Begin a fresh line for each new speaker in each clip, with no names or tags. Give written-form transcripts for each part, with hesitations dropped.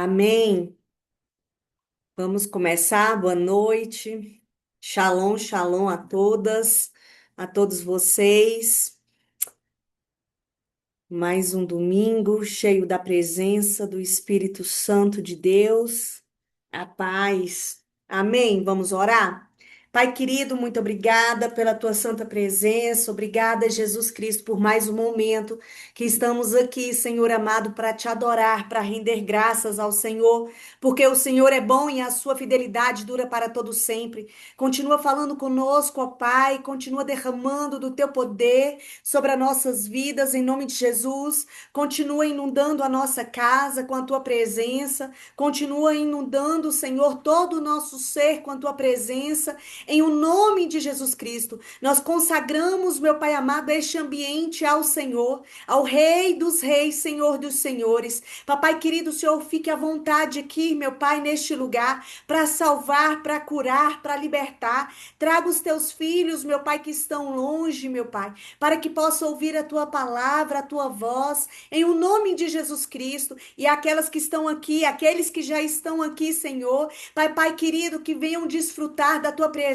Amém. Vamos começar. Boa noite. Shalom, shalom a todas, a todos vocês. Mais um domingo cheio da presença do Espírito Santo de Deus. A paz. Amém. Vamos orar? Pai querido, muito obrigada pela tua santa presença. Obrigada, Jesus Cristo, por mais um momento que estamos aqui, Senhor amado, para te adorar, para render graças ao Senhor, porque o Senhor é bom e a sua fidelidade dura para todo sempre. Continua falando conosco, ó Pai, continua derramando do teu poder sobre as nossas vidas, em nome de Jesus. Continua inundando a nossa casa com a tua presença. Continua inundando, Senhor, todo o nosso ser com a tua presença, em o nome de Jesus Cristo. Nós consagramos, meu Pai amado, este ambiente ao Senhor, ao Rei dos Reis, Senhor dos Senhores. Papai querido, o Senhor fique à vontade aqui, meu Pai, neste lugar, para salvar, para curar, para libertar. Traga os teus filhos, meu Pai, que estão longe, meu Pai, para que possa ouvir a tua palavra, a tua voz, em o nome de Jesus Cristo. E aquelas que estão aqui, aqueles que já estão aqui, Senhor, Pai querido, que venham desfrutar da tua presença,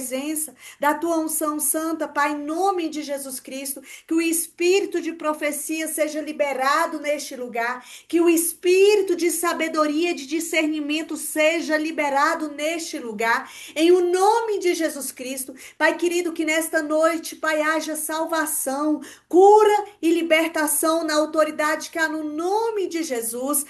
da tua unção santa, Pai, em nome de Jesus Cristo, que o espírito de profecia seja liberado neste lugar, que o espírito de sabedoria, de discernimento seja liberado neste lugar, em o nome de Jesus Cristo. Pai querido, que nesta noite, Pai, haja salvação, cura e libertação na autoridade que há no nome de Jesus.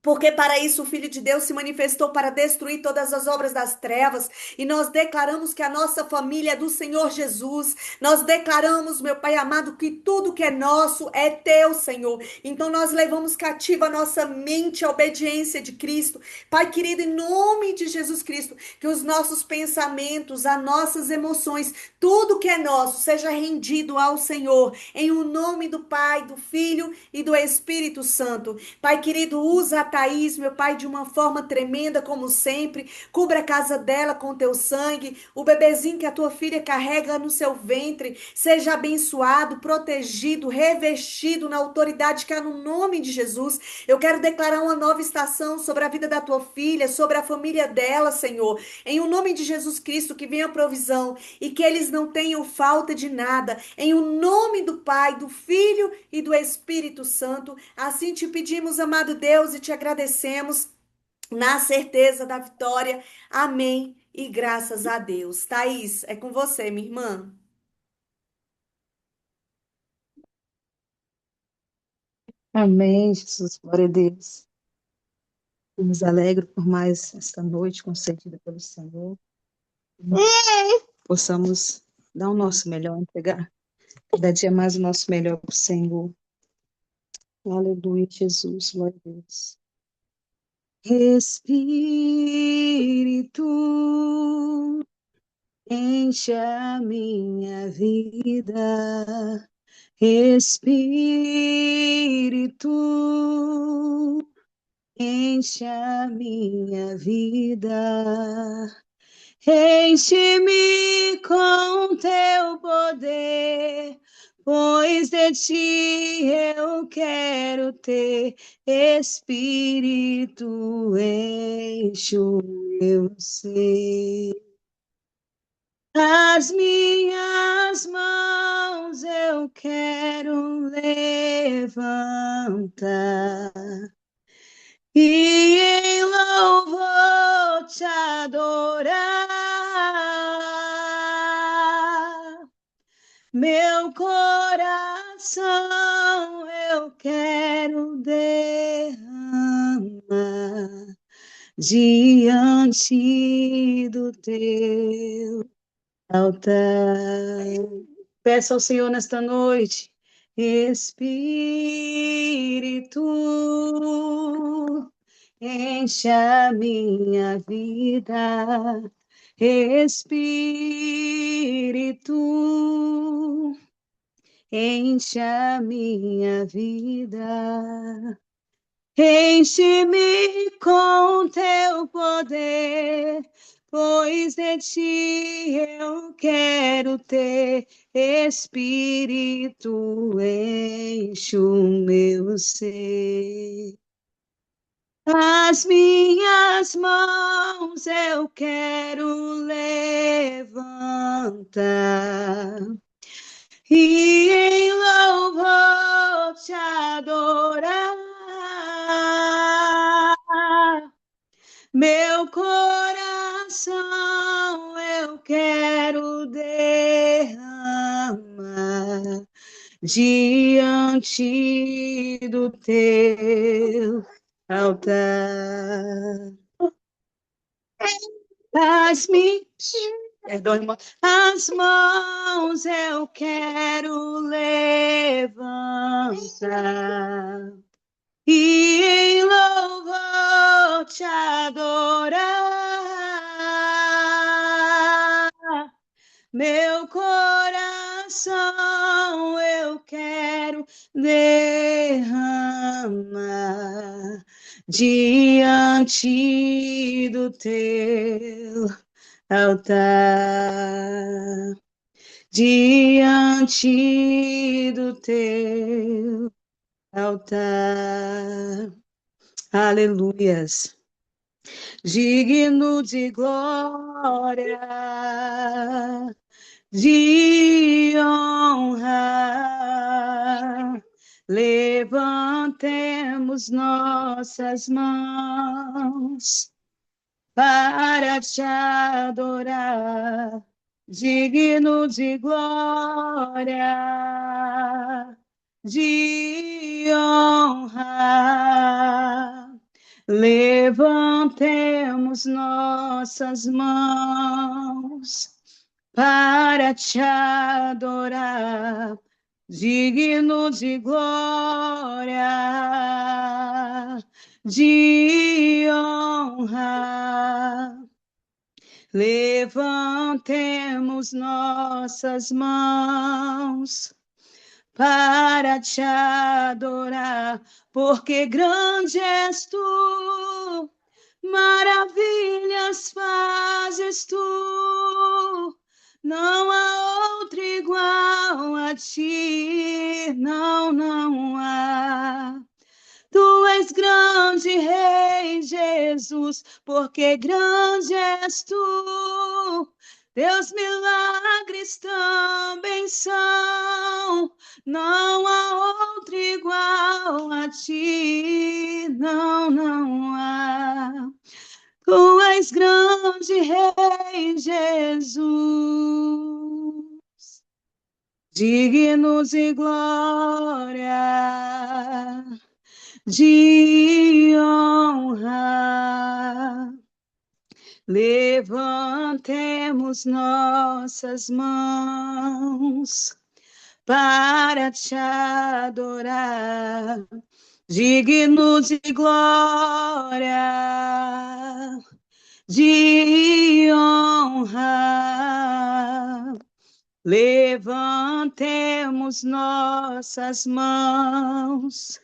Porque para isso o Filho de Deus se manifestou para destruir todas as obras das trevas. E nós declaramos que a nossa família é do Senhor Jesus. Nós declaramos, meu Pai amado, que tudo que é nosso é teu, Senhor. Então nós levamos cativa a nossa mente à obediência de Cristo. Pai querido, em nome de Jesus Cristo, que os nossos pensamentos, as nossas emoções, tudo que é nosso seja rendido ao Senhor. Em o nome do Pai, do Filho e do Espírito Santo. Pai querido, usa a Thaís, meu Pai, de uma forma tremenda, como sempre. Cubra a casa dela com teu sangue. O bebezinho que a tua filha carrega no seu ventre, seja abençoado, protegido, revestido na autoridade que há no nome de Jesus. Eu quero declarar uma nova estação sobre a vida da tua filha, sobre a família dela, Senhor. Em o nome de Jesus Cristo, que venha provisão e que eles não tenham falta de nada. Em o nome do Pai, do Filho e do Espírito Santo. Assim te pedimos, amado Deus, e te agradecemos na certeza da vitória. Amém. E graças a Deus. Thaís, é com você, minha irmã.
Amém, Jesus, glória a Deus. Eu nos alegro por mais esta noite concedida pelo Senhor. Possamos dar o nosso melhor, entregar cada dia mais o nosso melhor para o Senhor. Aleluia, Jesus, glória a Deus. Espírito, enche a minha vida. Espírito, enche a minha vida. Enche-me com teu poder, pois de ti eu quero ter. Espírito, enche o meu ser. As minhas mãos eu quero levantar e em louvor te adorar. Meu coração eu quero derramar diante do teu altar. Peço ao Senhor nesta noite, Espírito, enche a minha vida. Espírito, enche a minha vida. Enche-me com teu poder, pois de ti eu quero ter. Espírito, enche o meu ser. As minhas mãos eu quero levantar e em louvor te adorar. Meu coração eu quero derramar diante do teu altar. Perdoe, irmão. As mãos eu quero levantar e em louvor te adorar. Meu coração eu quero derramar diante do teu altar, diante do teu altar. Aleluias. Digno de glória, de honra, levantemos nossas mãos para te adorar, digno de glória, de honra. Levantemos nossas mãos para te adorar, digno de glória, de honra. Levantemos nossas mãos para te adorar, porque grande és tu, maravilhas fazes tu, não há outro igual a ti, não, não há. Tu és grande, Rei Jesus, porque grande és tu. Teus milagres também são, não há outro igual a ti, não, não há. Tu és grande, Rei Jesus, dignos de glória, de honra. Levantemos nossas mãos para te adorar, dignos de glória, de honra. Levantemos nossas mãos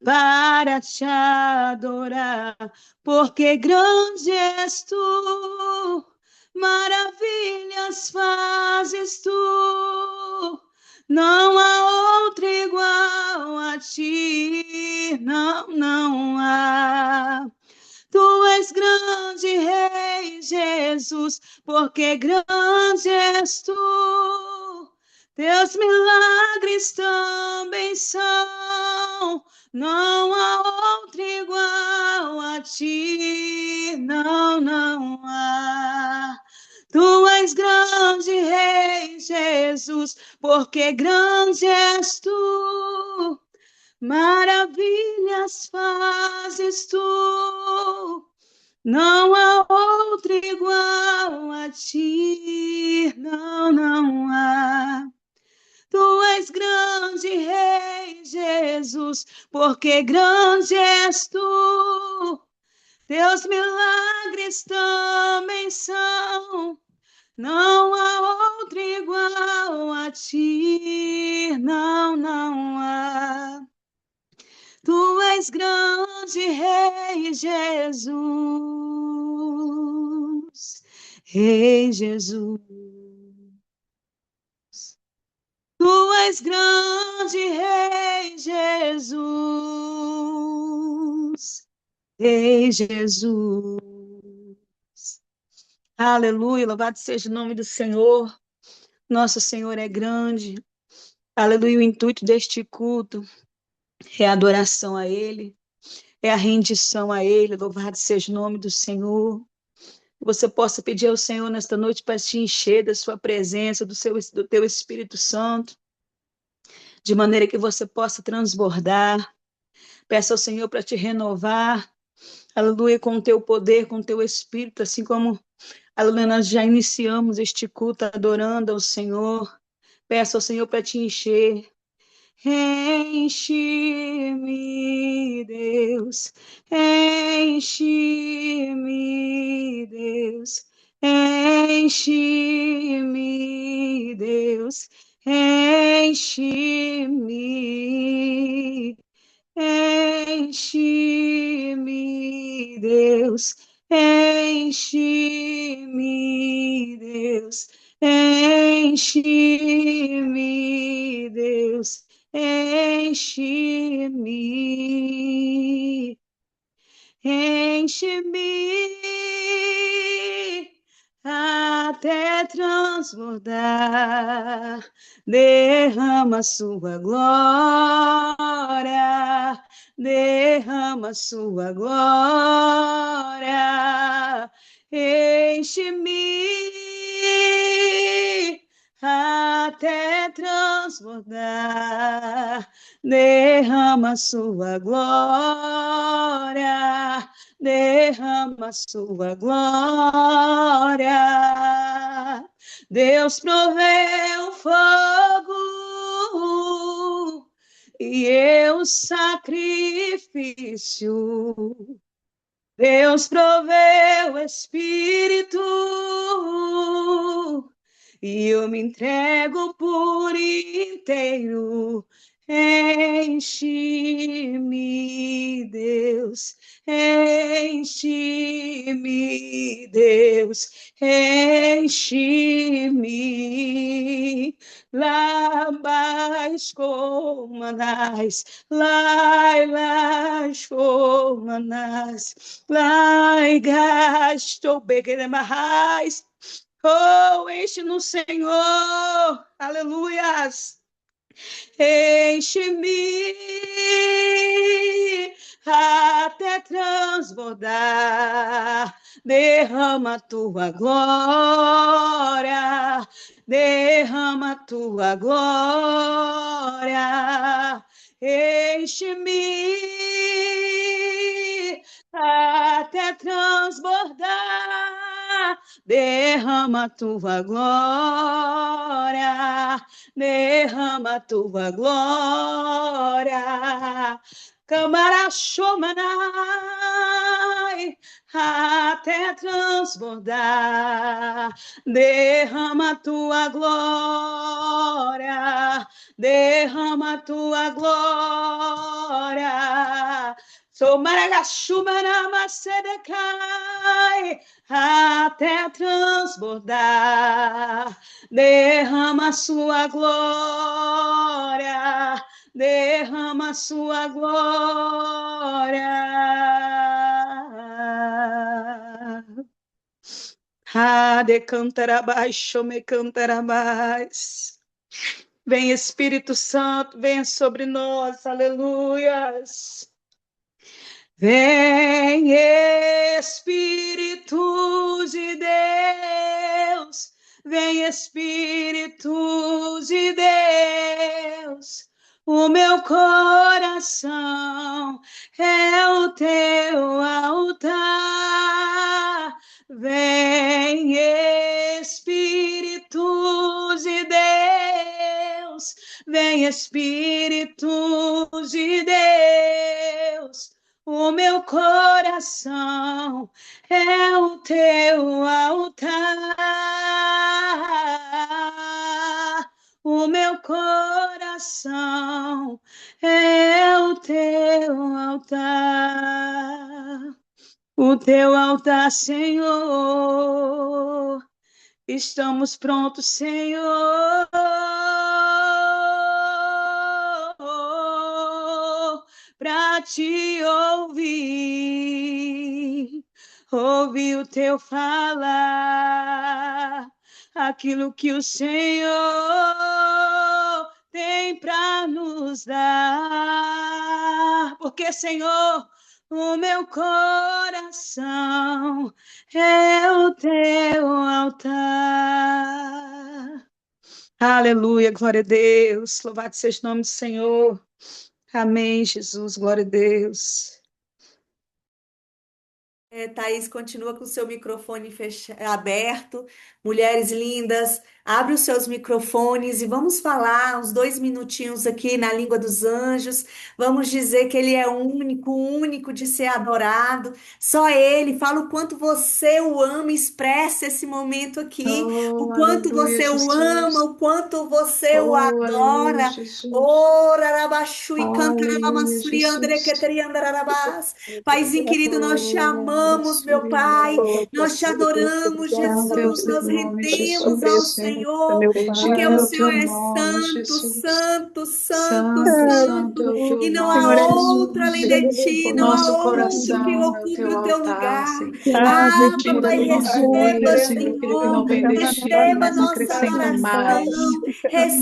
para te adorar, porque grande és tu, maravilhas fazes tu, não há outro igual a ti, não, não há. Tu és grande, Rei Jesus, porque grande és tu. Teus milagres também são, não há outro igual a ti, não, não há. Tu és grande, Rei Jesus, porque grande és tu. Maravilhas fazes tu, não há outro igual a ti, não, não há. Tu és grande, Rei Jesus, porque grande és tu. Teus milagres também são, não há outro igual a ti, não, não há. Tu és grande, Rei Jesus, Rei Jesus. Tu és grande, Rei Jesus, Ei, Jesus. Aleluia, louvado seja o nome do Senhor. Nosso Senhor é grande. Aleluia, o intuito deste culto é a adoração a Ele, é a rendição a Ele. Louvado seja o nome do Senhor. Você possa pedir ao Senhor nesta noite para te encher da sua presença, do teu Espírito Santo, de maneira que você possa transbordar. Peça ao Senhor para te renovar, aleluia, com o teu poder, com o teu Espírito, assim como, aleluia, nós já iniciamos este culto adorando ao Senhor. Peça ao Senhor para te encher. Enche-me, Deus, enche-me, Deus, enche-me, Deus, enche-me, enche-me, Deus, enche-me, Deus, enche-me, Deus. Enche-me, enche-me até transbordar. Derrama sua glória, derrama sua glória. Enche-me até transbordar. Derrama sua glória, derrama sua glória. Deus proveu fogo e eu sacrifício. Deus proveu Espírito e eu me entrego por inteiro. Enche-me, Deus, enche-me, Deus, enche-me. Lá mais como manais, lá como manais, lá gasto bequer mais. Oh, enche no Senhor, aleluias. Enche-me até transbordar. Derrama tua glória, derrama tua glória. Enche-me até transbordar. Derrama tua glória, derrama tua glória. Camarachomanai, até transbordar. Derrama tua glória, derrama tua glória. Somaragachumanamassedecai, até transbordar. Derrama sua glória, derrama sua glória. Ah, de cantarabaixo, me cantarabais. Vem Espírito Santo, venha sobre nós, aleluias. Vem Espírito de Deus, vem Espírito de Deus, o meu coração é o teu altar. Vem Espírito de Deus, vem Espírito de Deus. O meu coração é o teu altar. O meu coração é o teu altar. O teu altar, Senhor. Estamos prontos, Senhor. para te ouvir, ouvir o teu falar, aquilo que o Senhor tem para nos dar, porque, Senhor, o meu coração é o teu altar. Aleluia, glória a Deus. Louvado seja o nome do Senhor. Amém, Jesus, glória a Deus.
Thaís, continua com o seu microfone aberto. Mulheres lindas, abre os seus microfones e vamos falar uns 2 minutinhos aqui na língua dos anjos. Vamos dizer que ele é único, único de ser adorado. Só ele. Fala o quanto você o ama, expressa esse momento aqui. O
Oh,
quanto
aleluia,
você o ama,
Jesus.
o quanto você o
Oh, aleluia,
adora.
Jesus.
Ora, arabaxu e
Aleluia,
cantarabamassuri, andre,
Jesus.
keteri, andararabás. Paizinho querido, nós te
Oh,
amamos, meu Pai, nós te adoramos,
santo é o
Jesus,
teu
nós
nome,
rendemos ao
Jesus.
Senhor, porque
Bendito
o
é o
Senhor
teu
é
nome,
santo,
Jesus.
santo, santo,
Santo, santo é
santo,
o teu
e não há
nome,
outro além
Jesus.
de ti, não há
Nosso
outro que
coração é o
ocupe
teu
o teu
altar,
lugar.
Senhor.
Ah,
Tira
papai,
do nosso
receba,
meio, Senhor, aquilo que não
Senhor,
vem de ti,
receba
mas
nossa
acrescenta mais,
adoração,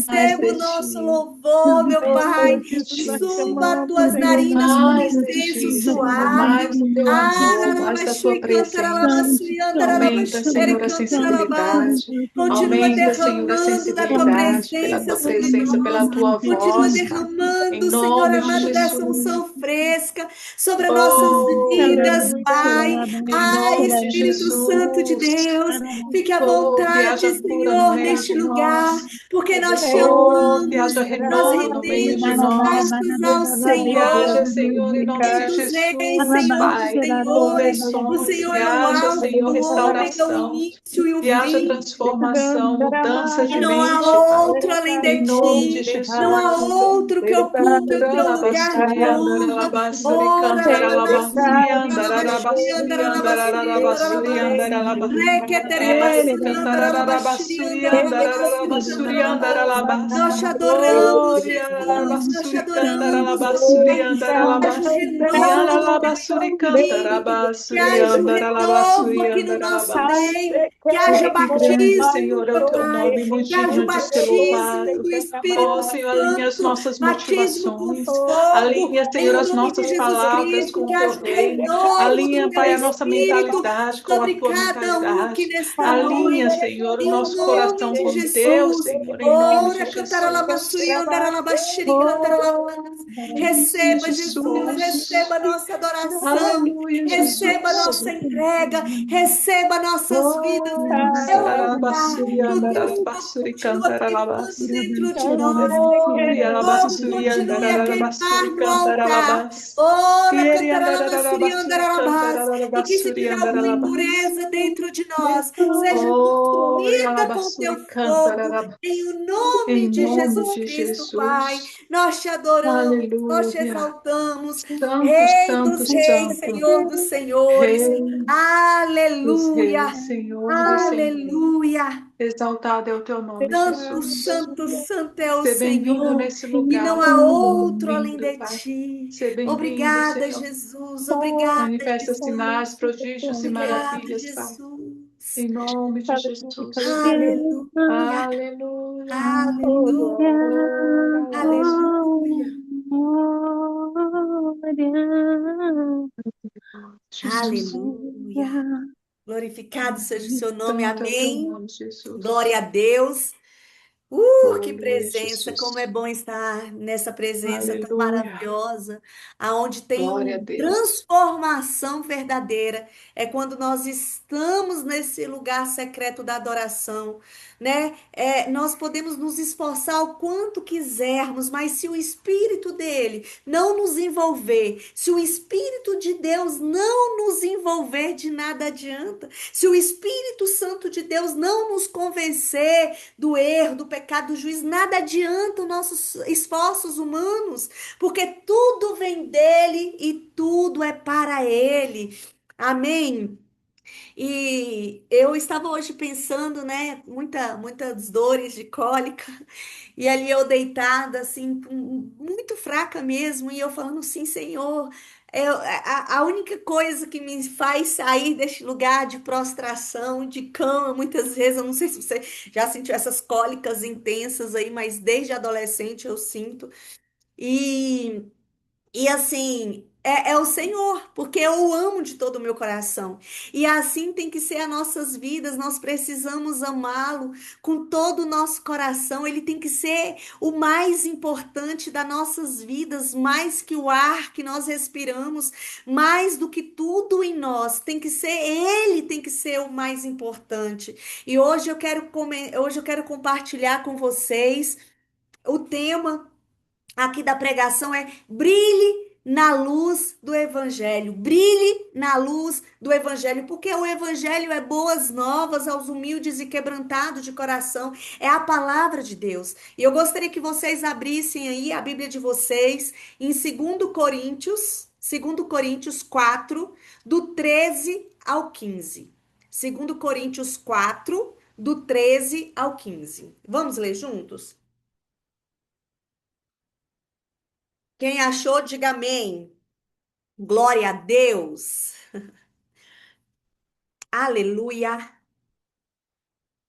mais
receba o
de
nosso
ti,
louvor, meu Pai.
mais de ti,
Suba as
Senhor.
tuas narinas como
Mais de
incenso
ti, Senhor,
suave.
mais do teu amor, mais da tua
Ararabashui,
presença.
cantaralabashui,
Aumenta,
andaralabashere,
Senhor, a
cantaralabás.
sensibilidade.
Continua
Aumenta, Senhor, a
derramando da tua
sensibilidade pela
presença
tua
sobre
presença,
nós.
pela tua
Continua
voz, Pai. Em
derramando, Senhor
nome de
amado, dessa
Jesus.
unção fresca sobre as nossas
Oh,
vidas,
aleluia.
Pai.
Em
Ai,
nome de
Espírito Santo de
Jesus.
Deus, fique à
Oh, que
vontade,
haja cura no
Senhor,
meio
neste
de
lugar,
nós.
porque nós te
Oh, que
amamos,
haja
nós
renovo no meio de
rendemos
nós.
graças ao
Que
Senhor.
haja, Senhor, em nome
Rei
de
dos reis,
Jesus,
Senhor dos
Pai,
senhores, o
conversões.
Senhor
Que
é o
haja,
Alfa,
Senhor,
o Ômega, o
restauração.
início e o
Que haja
fim.
transformação, mudança
E
de
não há
mente, Pai.
outro além de
Em nome de
ti, não há
Jesus.
outro que ocupe o teu lugar de
Ranabasuri
honra.
andaralabasuri
Ora,
cantaralabasuri
rabassi, andaralabassi,
andararabasuri
andaralabassi,
andararabasuri
andaralabassi.
andaralaba. Ele
Requeterebassi, andaralabassi,
cantararabasuri
andaralabassi,
andararabasuri
cantaralabassi.
andaralabas.
Nós te adoramos,
Glória
Jesus, nós te
andaralabasuri
adoramos,
cantaralabasuri
Pai. Que haja um
andaralabas. E
renovo no
andaralabasuri
nosso meio, que
cantarabasuri
haja um renovo
andaralabasuri
aqui no nosso
andaralabas.
meio, que haja
Oh, que grande,
batismo,
Senhor, é o
meu
teu
Pai,
nome, muito
que haja o
digno de ser
batismo
louvado.
do
Oh,
Espírito
Senhor, alinha as
Santo,
nossas
batismo com
motivações,
fogo,
alinha,
em
Senhor,
o
as
nome de
nossas
Jesus
palavras
Cristo,
com
que
o teu
haja um
reino,
renovo do
alinha,
teu
Pai, a nossa
Espírito
mentalidade com a
sobre
tua
cada um aqui
mentalidade,
nesta
alinha,
noite,
Senhor, o
em o
nosso
nome
coração
de
com o teu,
Jesus.
Senhor, em nome de
Ora,
Jesus.
cantaralabassuri, andaralabaxiri,
Oh,
cantaralabás.
em nome de
Receba, Jesus,
Jesus.
receba a nossa adoração,
Aleluia,
receba a
Jesus.
nossa entrega, receba nossas vidas
Oh,
no teu altar,
andarabasuri,
que o teu fogo
andarabasuri,
continua queimando
cantaralabas.
dentro de nós,
Oh,
que o fogo
rialabasuri,
continue a queimar
andarabasuri,
no altar.
cantaralabas.
Ora,
Ieri
cantaralabassuri,
andarabasuri,
andaralabás. E que se
cantarabasuri,
tiver alguma
andaralabas.
impureza dentro de nós, seja
Oh,
consumida com teu
rialabasuri,
fogo, em
cantaralabas.
o nome
Em
de
nome
Jesus
de
Cristo, Pai.
Jesus.
Nós te adoramos, nós te
Aleluia.
exaltamos,
Santo,
Rei
santo,
dos reis,
santo.
Senhor dos senhores.
Rei dos
Aleluia,
reis, Senhor dos senhores.
aleluia.
Exaltado é o teu nome,
Santo,
Jesus.
santo, santo é o
Ser bem-vindo
Senhor,
nesse
e não
lugar,
há
Senhor.
outro além
Bem-vindo,
de
Pai.
ti.
Ser bem-vindo,
Obrigada,
Senhor.
Jesus, obrigada,
Manifesta sinais,
Jesus,
prodígios e
obrigada,
maravilhas, Pai.
Jesus.
Em nome de Jesus.
Aleluia,
Aleluia.
aleluia, aleluia,
Jesus.
aleluia. Glorificado seja o seu nome,
Santo é o teu
amém.
nome, Jesus.
Glória a Deus. Que
Aleluia,
presença, como é
Jesus.
bom estar nessa presença tão
Aleluia.
maravilhosa, aonde tem
Glória a
uma
Deus.
transformação verdadeira. É quando nós estamos nesse lugar secreto da adoração, né? Nós podemos nos esforçar o quanto quisermos, mas se o Espírito dele não nos envolver, se o Espírito de Deus não nos envolver, de nada adianta. Se o Espírito Santo de Deus não nos convencer do erro, do pecado, do juízo, nada adianta os nossos esforços humanos, porque tudo vem dele e tudo é para ele. Amém? E eu estava hoje pensando, né, muitas dores de cólica, e ali eu deitada, assim, muito fraca mesmo, e eu falando, sim, Senhor, a única coisa que me faz sair deste lugar de prostração, de cama, muitas vezes, eu não sei se você já sentiu essas cólicas intensas aí, mas desde adolescente eu sinto. E assim, é o Senhor, porque eu o amo de todo o meu coração. E assim tem que ser as nossas vidas, nós precisamos amá-lo com todo o nosso coração. Ele tem que ser o mais importante das nossas vidas, mais que o ar que nós respiramos, mais do que tudo em nós. Tem que ser ele, tem que ser o mais importante. E hoje eu quero compartilhar com vocês o tema aqui da pregação é brilhe na luz do evangelho. Brilhe na luz do evangelho, porque o evangelho é boas novas aos humildes e quebrantados de coração. É a palavra de Deus. E eu gostaria que vocês abrissem aí a Bíblia de vocês em 2 Coríntios 4, do 13 ao 15. 2 Coríntios 4, do 13 ao 15. Vamos ler juntos? Quem achou, diga amém. Glória a Deus. Aleluia.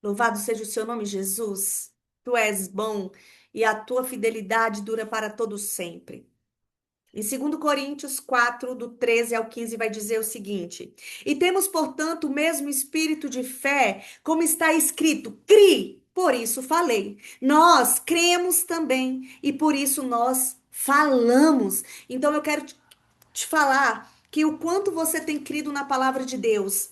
Louvado seja o seu nome, Jesus. Tu és bom e a tua fidelidade dura para todo sempre. Em 2 Coríntios 4, do 13 ao 15, vai dizer o seguinte: E temos, portanto, o mesmo espírito de fé, como está escrito: cri, por isso falei. Nós cremos também e por isso nós falamos. Então eu quero te falar que o quanto você tem crido na palavra de Deus,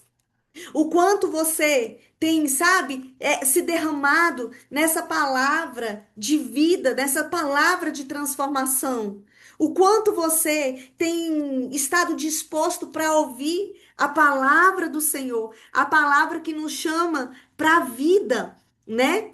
o quanto você tem, sabe, se derramado nessa palavra de vida, nessa palavra de transformação, o quanto você tem estado disposto para ouvir a palavra do Senhor, a palavra que nos chama para a vida, né?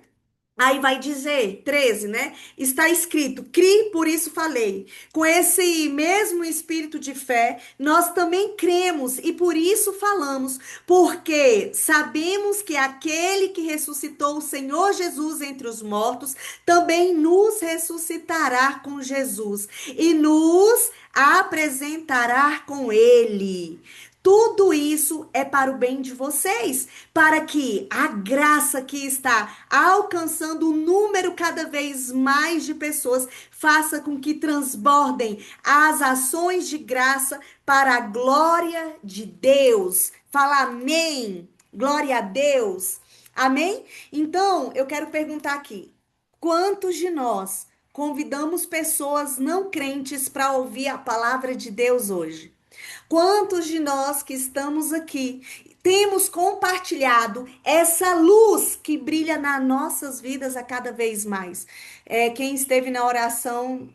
Aí vai dizer, 13, né? Está escrito, cri, por isso falei. Com esse mesmo espírito de fé, nós também cremos e por isso falamos, porque sabemos que aquele que ressuscitou o Senhor Jesus entre os mortos também nos ressuscitará com Jesus e nos apresentará com ele. Tudo isso é para o bem de vocês, para que a graça que está alcançando um número cada vez mais de pessoas faça com que transbordem as ações de graça para a glória de Deus. Fala amém. Glória a Deus. Amém? Então, eu quero perguntar aqui: quantos de nós convidamos pessoas não crentes para ouvir a palavra de Deus hoje? Quantos de nós que estamos aqui temos compartilhado essa luz que brilha nas nossas vidas a cada vez mais? Quem esteve na oração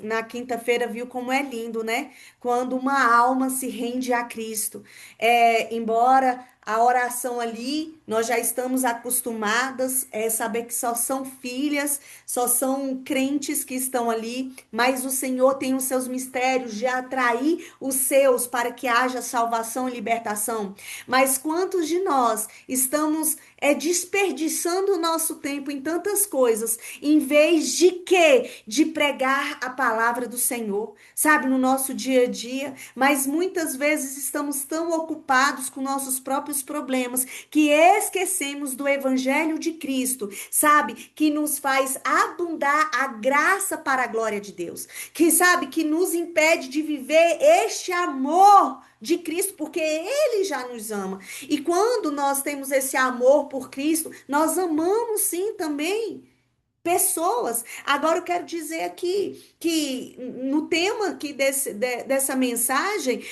na quinta-feira viu como é lindo, né? Quando uma alma se rende a Cristo. Embora a oração ali, nós já estamos acostumadas, saber que só são filhas, só são crentes que estão ali, mas o Senhor tem os seus mistérios de atrair os seus para que haja salvação e libertação. Mas quantos de nós estamos desperdiçando o nosso tempo em tantas coisas, em vez de quê? De pregar a palavra do Senhor, sabe, no nosso dia a dia, mas muitas vezes estamos tão ocupados com nossos próprios problemas que esquecemos do evangelho de Cristo, sabe, que nos faz abundar a graça para a glória de Deus, que sabe que nos impede de viver este amor de Cristo, porque Ele já nos ama. E quando nós temos esse amor por Cristo, nós amamos sim também pessoas. Agora eu quero dizer aqui que no tema aqui dessa mensagem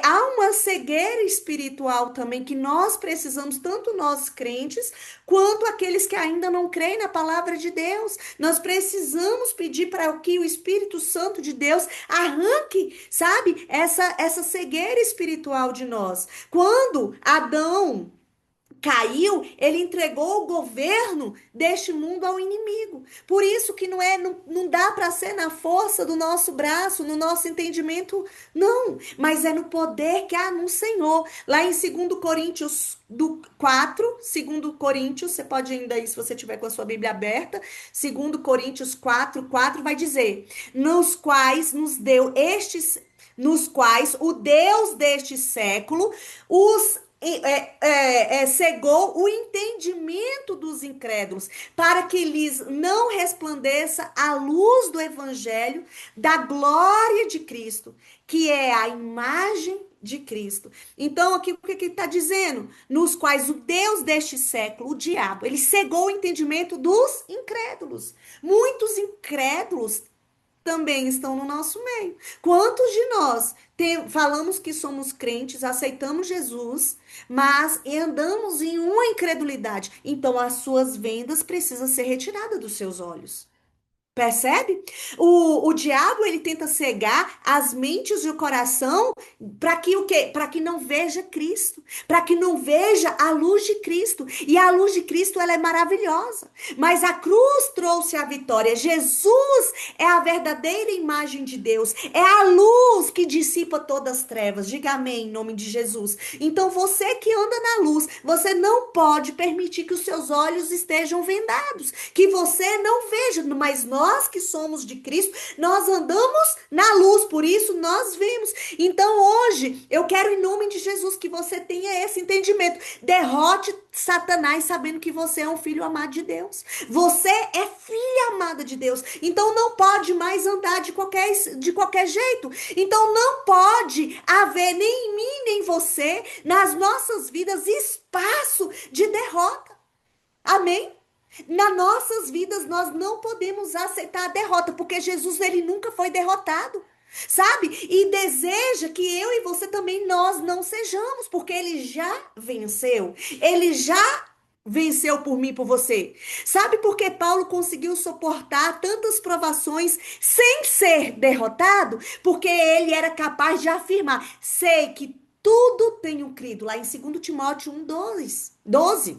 há uma cegueira espiritual também que nós precisamos, tanto nós crentes, quanto aqueles que ainda não creem na palavra de Deus. Nós precisamos pedir para que o Espírito Santo de Deus arranque, sabe, essa cegueira espiritual de nós. Quando Adão caiu, ele entregou o governo deste mundo ao inimigo. Por isso que não dá para ser na força do nosso braço, no nosso entendimento, não, mas é no poder que há no Senhor. Lá em 2 Coríntios 4, 2 Coríntios, você pode ainda aí, se você tiver com a sua Bíblia aberta, 2 Coríntios 4 vai dizer, nos quais o Deus deste século os cegou o entendimento dos incrédulos, para que lhes não resplandeça a luz do evangelho da glória de Cristo, que é a imagem de Cristo. Então, aqui o que está dizendo? Nos quais o Deus deste século, o diabo, ele cegou o entendimento dos incrédulos. Muitos incrédulos também estão no nosso meio. Quantos de nós falamos que somos crentes, aceitamos Jesus, mas andamos em uma incredulidade? Então, as suas vendas precisam ser retiradas dos seus olhos. Percebe? O diabo ele tenta cegar as mentes e o coração para que o quê? Para que não veja Cristo, para que não veja a luz de Cristo. E a luz de Cristo ela é maravilhosa, mas a cruz trouxe a vitória. Jesus é a verdadeira imagem de Deus, é a luz que dissipa todas as trevas. Diga amém em nome de Jesus. Então você que anda na luz, você não pode permitir que os seus olhos estejam vendados, que você não veja, mas nós que somos de Cristo, nós andamos na luz, por isso nós vemos. Então hoje eu quero em nome de Jesus que você tenha esse entendimento. Derrote Satanás sabendo que você é um filho amado de Deus. Você é filha amada de Deus. Então não pode mais andar de qualquer jeito. Então não pode haver nem em mim nem em você, nas nossas vidas, espaço de derrota. Amém? Nas nossas vidas, nós não podemos aceitar a derrota, porque Jesus ele nunca foi derrotado, sabe? E deseja que eu e você também nós não sejamos, porque ele já venceu. Ele já venceu por mim e por você. Sabe por que Paulo conseguiu suportar tantas provações sem ser derrotado? Porque ele era capaz de afirmar: sei que tudo tenho crido, lá em 2 Timóteo 1:12.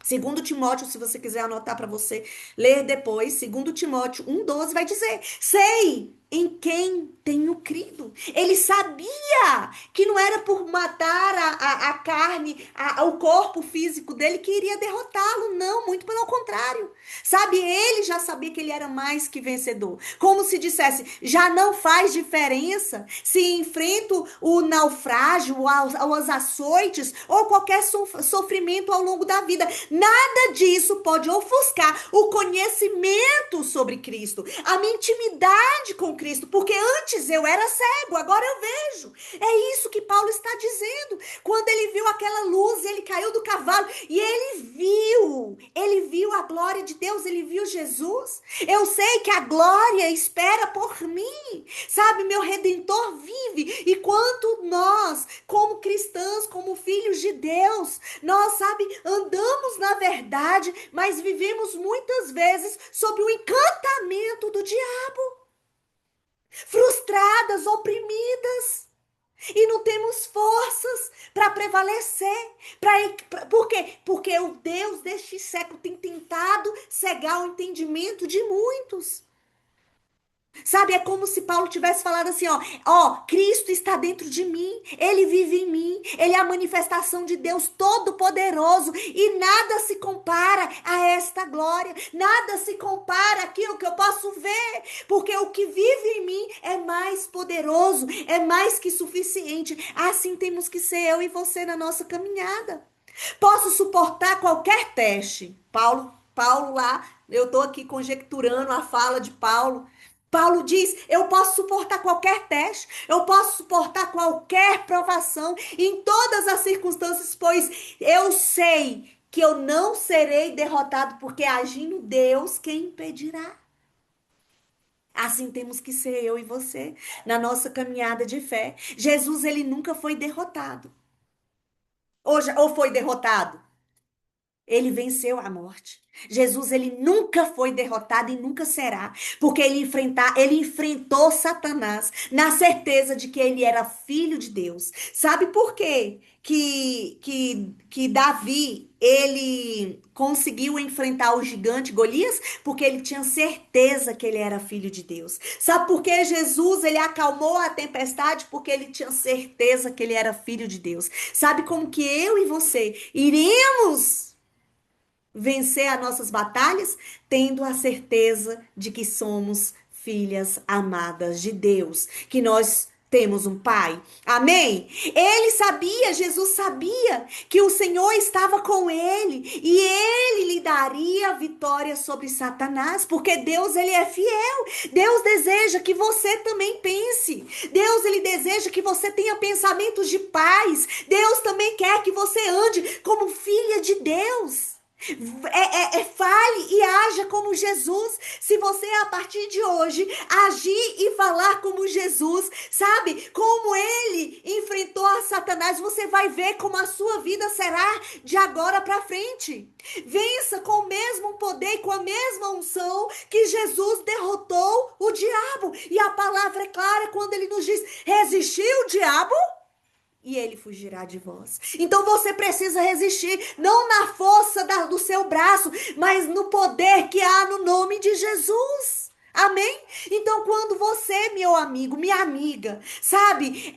2 Timóteo, se você quiser anotar para você ler depois, 2 Timóteo 1:12 vai dizer: sei em quem tenho crido. Ele sabia que não era por matar a carne, o corpo físico dele que iria derrotá-lo. Não, muito pelo contrário. Sabe, ele já sabia que ele era mais que vencedor. Como se dissesse, já não faz diferença se enfrento o naufrágio, os açoites ou qualquer sofrimento ao longo da vida. Nada disso pode ofuscar o conhecimento sobre Cristo, a minha intimidade com Cristo, porque antes eu era cego, agora eu vejo. É isso que Paulo está dizendo. Quando ele viu aquela luz, ele caiu do cavalo e ele viu a glória de Deus, ele viu Jesus. Eu sei que a glória espera por mim, sabe? Meu Redentor vive. E quanto nós, como cristãos, como filhos de Deus, nós, sabe, andamos na verdade, mas vivemos muitas vezes sob o encantamento do diabo, frustradas, oprimidas. E não temos forças para prevalecer. Por quê? Porque o Deus deste século tem tentado cegar o entendimento de muitos. Sabe, é como se Paulo tivesse falado assim, ó, Cristo está dentro de mim, ele vive em mim, ele é a manifestação de Deus Todo-Poderoso e nada se compara a esta glória, nada se compara àquilo que eu posso ver, porque o que vive em mim é mais poderoso, é mais que suficiente. Assim temos que ser eu e você na nossa caminhada. Posso suportar qualquer teste. Paulo lá, eu estou aqui conjecturando a fala de Paulo. Paulo diz: eu posso suportar qualquer teste, eu posso suportar qualquer provação em todas as circunstâncias, pois eu sei que eu não serei derrotado, porque agindo Deus, quem impedirá? Assim temos que ser eu e você na nossa caminhada de fé. Jesus, ele nunca foi derrotado. Ou foi derrotado? Ele venceu a morte. Jesus, ele nunca foi derrotado e nunca será, porque ele enfrentou Satanás na certeza de que ele era filho de Deus. Sabe por quê? Que Davi, ele conseguiu enfrentar o gigante Golias? Porque ele tinha certeza que ele era filho de Deus. Sabe por que Jesus, ele acalmou a tempestade? Porque ele tinha certeza que ele era filho de Deus. Sabe como que eu e você iremos vencer as nossas batalhas, tendo a certeza de que somos filhas amadas de Deus, que nós temos um pai. Amém? Ele sabia, Jesus sabia que o Senhor estava com ele e ele lhe daria a vitória sobre Satanás, porque Deus, ele é fiel. Deus deseja que você também pense. Deus, ele deseja que você tenha pensamentos de paz. Deus também quer que você ande como filha de Deus. Fale e haja como Jesus. Se você, a partir de hoje, agir e falar como Jesus, sabe? Como ele enfrentou a Satanás, você vai ver como a sua vida será de agora para frente. Vença com o mesmo poder e com a mesma unção que Jesus derrotou o diabo. E a palavra é clara quando ele nos diz: resistir o diabo e ele fugirá de vós. Então você precisa resistir, não na força do seu braço, mas no poder que há no nome de Jesus. Amém? Então, quando você, meu amigo, minha amiga, sabe,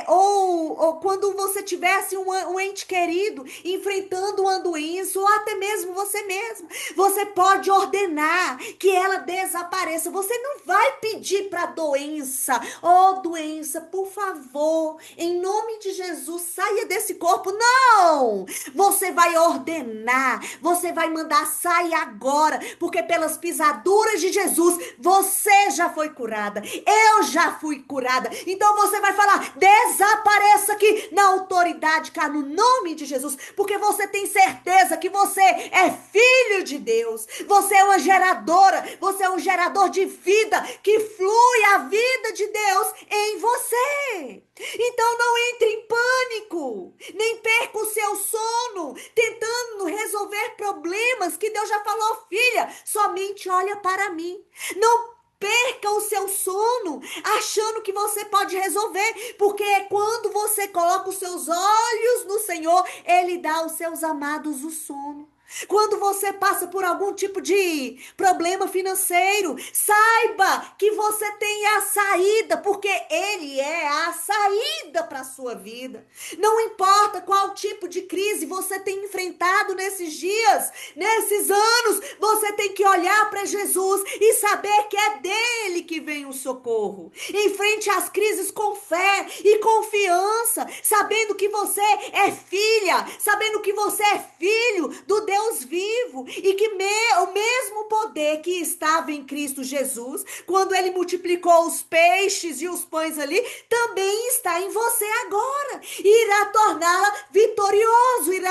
ou quando você tivesse um ente querido enfrentando uma doença, ou até mesmo você mesmo, você pode ordenar que ela desapareça. Você não vai pedir para doença, oh doença, por favor, em nome de Jesus, saia desse corpo. Não! Você vai ordenar, você vai mandar sair agora, porque pelas pisaduras de Jesus, você já foi curada. Eu já fui curada. Então você vai falar: desapareça aqui na autoridade, cá, no nome de Jesus. Porque você tem certeza que você é filho de Deus. Você é uma geradora. Você é um gerador de vida que flui a vida de Deus em você. Então não entre em pânico. Nem perca o seu sono tentando resolver problemas que Deus já falou: filha, somente olha para mim. Não perca o seu sono achando que você pode resolver, porque quando você coloca os seus olhos no Senhor, Ele dá aos seus amados o sono. Quando você passa por algum tipo de problema financeiro, saiba que você tem a saída, porque Ele é a saída para a sua vida. Não importa qual tipo de crise você tem enfrentado nesses dias, nesses anos, você tem que olhar para Jesus e saber que é dele que vem o socorro. Enfrente as crises com fé e confiança, sabendo que você é filha, sabendo que você é filho do Deus vivo e que o mesmo poder que estava em Cristo Jesus, quando ele multiplicou os peixes e os pães ali, também está em você agora. E irá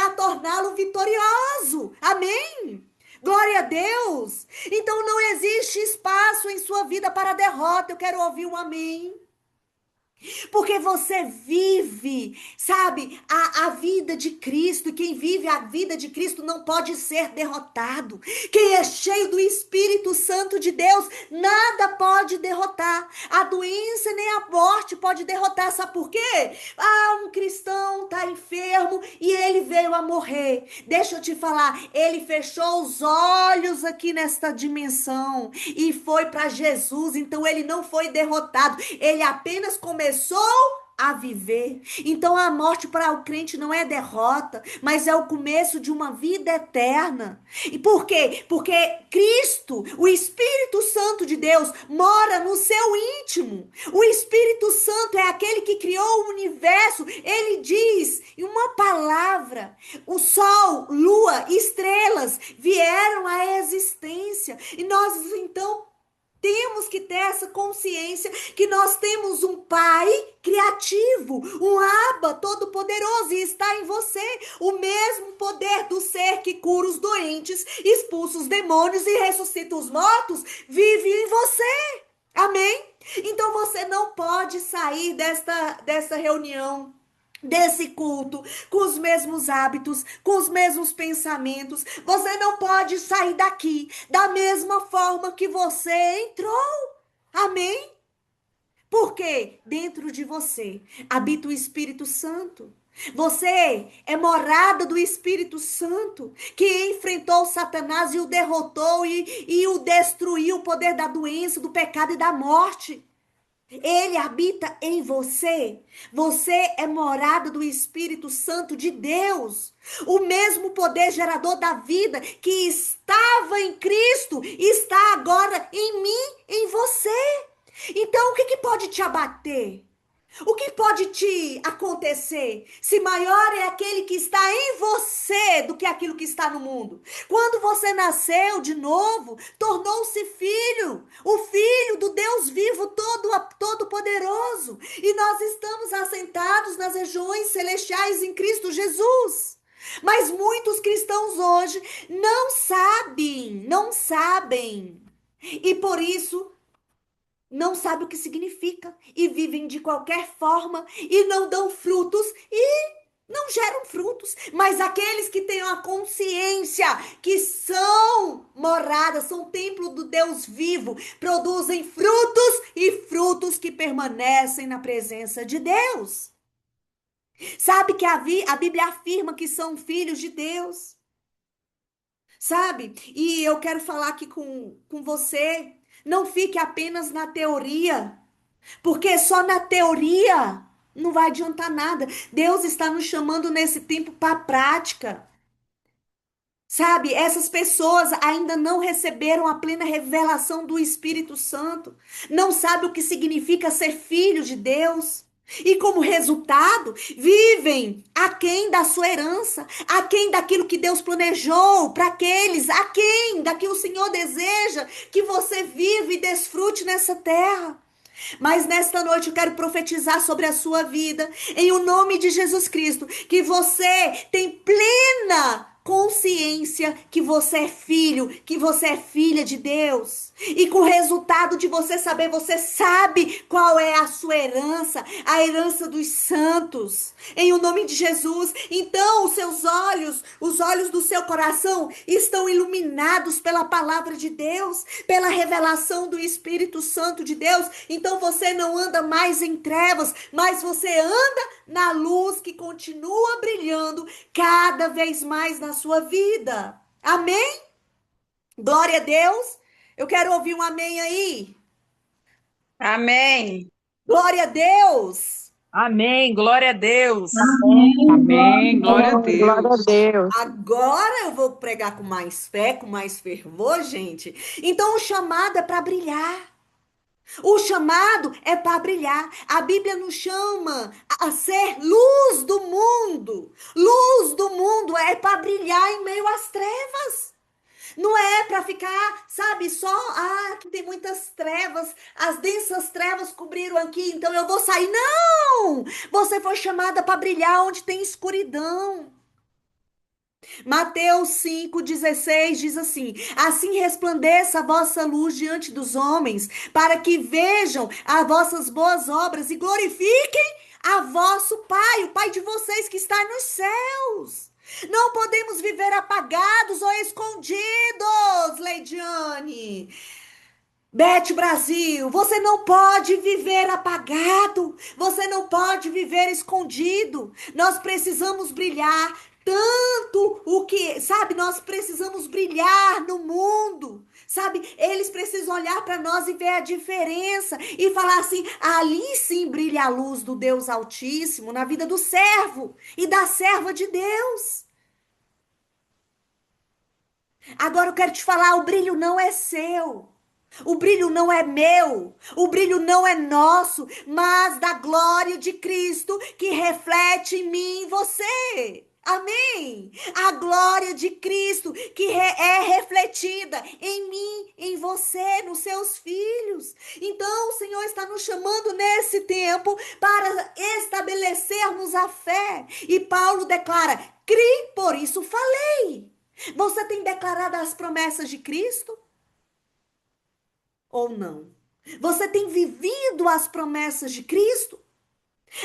torná-lo vitorioso. Amém? Glória a Deus. Então não existe espaço em sua vida para derrota. Eu quero ouvir um amém. Porque você vive, sabe, a vida de Cristo. E quem vive a vida de Cristo não pode ser derrotado. Quem é cheio do Espírito Santo de Deus, nada pode derrotar. A doença nem a morte pode derrotar. Sabe por quê? Um cristão está enfermo e ele veio a morrer. Deixa eu te falar, ele fechou os olhos aqui nesta dimensão e foi para Jesus. Então ele não foi derrotado. Ele apenas começou a viver. Então a morte para o crente não é derrota, mas é o começo de uma vida eterna. E por quê? Porque Cristo, o Espírito Santo de Deus, mora no seu íntimo. O Espírito Santo é aquele que criou o universo. Ele diz em uma palavra: o sol, lua, estrelas vieram à existência. E nós então temos que ter essa consciência que nós temos um Pai criativo, um Abba todo-poderoso, e está em você. O mesmo poder do ser que cura os doentes, expulsa os demônios e ressuscita os mortos, vive em você. Amém? Então você não pode sair desta reunião desse culto, com os mesmos hábitos, com os mesmos pensamentos. Você não pode sair daqui da mesma forma que você entrou. Amém? Porque dentro de você habita o Espírito Santo. Você é morada do Espírito Santo, que enfrentou Satanás e o derrotou e o destruiu, o poder da doença, do pecado e da morte. Ele habita em você. Você é morada do Espírito Santo de Deus. O mesmo poder gerador da vida que estava em Cristo está agora em mim, em você. Então, o que pode te abater? O que pode te acontecer se maior é aquele que está em você do que aquilo que está no mundo? Quando você nasceu de novo, tornou-se filho, o filho do Deus vivo todo poderoso, e nós estamos assentados nas regiões celestiais em Cristo Jesus. Mas muitos cristãos hoje não sabem. E por isso não sabem o que significa e vivem de qualquer forma e não dão frutos e não geram frutos. Mas aqueles que têm a consciência que são moradas, são templo do Deus vivo, produzem frutos e frutos que permanecem na presença de Deus. Sabe que a Bíblia afirma que são filhos de Deus, sabe? E eu quero falar aqui com você. Não fique apenas na teoria. Porque só na teoria não vai adiantar nada. Deus está nos chamando nesse tempo para a prática. Sabe, essas pessoas ainda não receberam a plena revelação do Espírito Santo. Não sabem o que significa ser filho de Deus. E como resultado, vivem aquém da sua herança, aquém daquilo que Deus planejou para aqueles, aquém da que o Senhor deseja que você viva e desfrute nessa terra. Mas nesta noite eu quero profetizar sobre a sua vida, em o nome de Jesus Cristo, que você tem plena consciência que você é filho, que você é filha de Deus. E com o resultado de você saber, você sabe qual é a sua herança, a herança dos santos. Em o nome de Jesus. Então, os seus olhos, os olhos do seu coração estão iluminados pela palavra de Deus, pela revelação do Espírito Santo de Deus. Então, você não anda mais em trevas, mas você anda na luz que continua brilhando cada vez mais na sua vida. Amém? Glória a Deus. Eu quero ouvir um amém aí.
Amém.
Glória a Deus.
Amém. Glória a Deus.
Amém,
Amém, glória a
glória
Deus.
a Deus.
Agora eu vou pregar com mais fé, com mais fervor, gente. Então o chamado é para brilhar. O chamado é para brilhar. A Bíblia nos chama a ser luz do mundo. Luz do mundo é para brilhar em meio às trevas. Não é para ficar, sabe, só, aqui tem muitas trevas, as densas trevas cobriram aqui, então eu vou sair. Não! Você foi chamada para brilhar onde tem escuridão. Mateus 5,16 diz assim: assim resplandeça a vossa luz diante dos homens, para que vejam as vossas boas obras e glorifiquem a vosso Pai, o Pai de vocês que está nos céus. Não podemos viver apagados ou escondidos, Leidiane. Bete Brasil, você não pode viver apagado, você não pode viver escondido. Nós precisamos brilhar tanto o que, sabe, nós precisamos brilhar no mundo. Sabe, eles precisam olhar para nós e ver a diferença e falar assim: ali sim brilha a luz do Deus Altíssimo na vida do servo e da serva de Deus. Agora eu quero te falar: o brilho não é seu. O brilho não é meu, o brilho não é nosso, mas da glória de Cristo que reflete em mim e em você. Amém? A glória de Cristo que é refletida em mim, em você, nos seus filhos. Então o Senhor está nos chamando nesse tempo para estabelecermos a fé. E Paulo declara: crie, por isso falei. Você tem declarado as promessas de Cristo? Ou não? Você tem vivido as promessas de Cristo?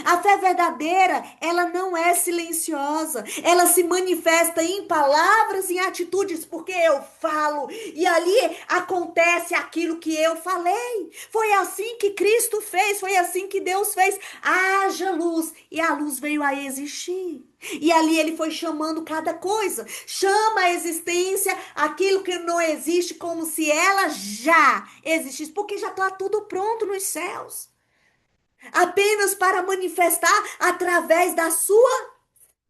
A fé verdadeira, ela não é silenciosa. Ela se manifesta em palavras e em atitudes, porque eu falo e ali acontece aquilo que eu falei. Foi assim que Cristo fez, foi assim que Deus fez. Haja luz e a luz veio a existir. E ali ele foi chamando cada coisa. Chama a existência aquilo que não existe como se ela já existisse, porque já está tudo pronto nos céus apenas para manifestar através da sua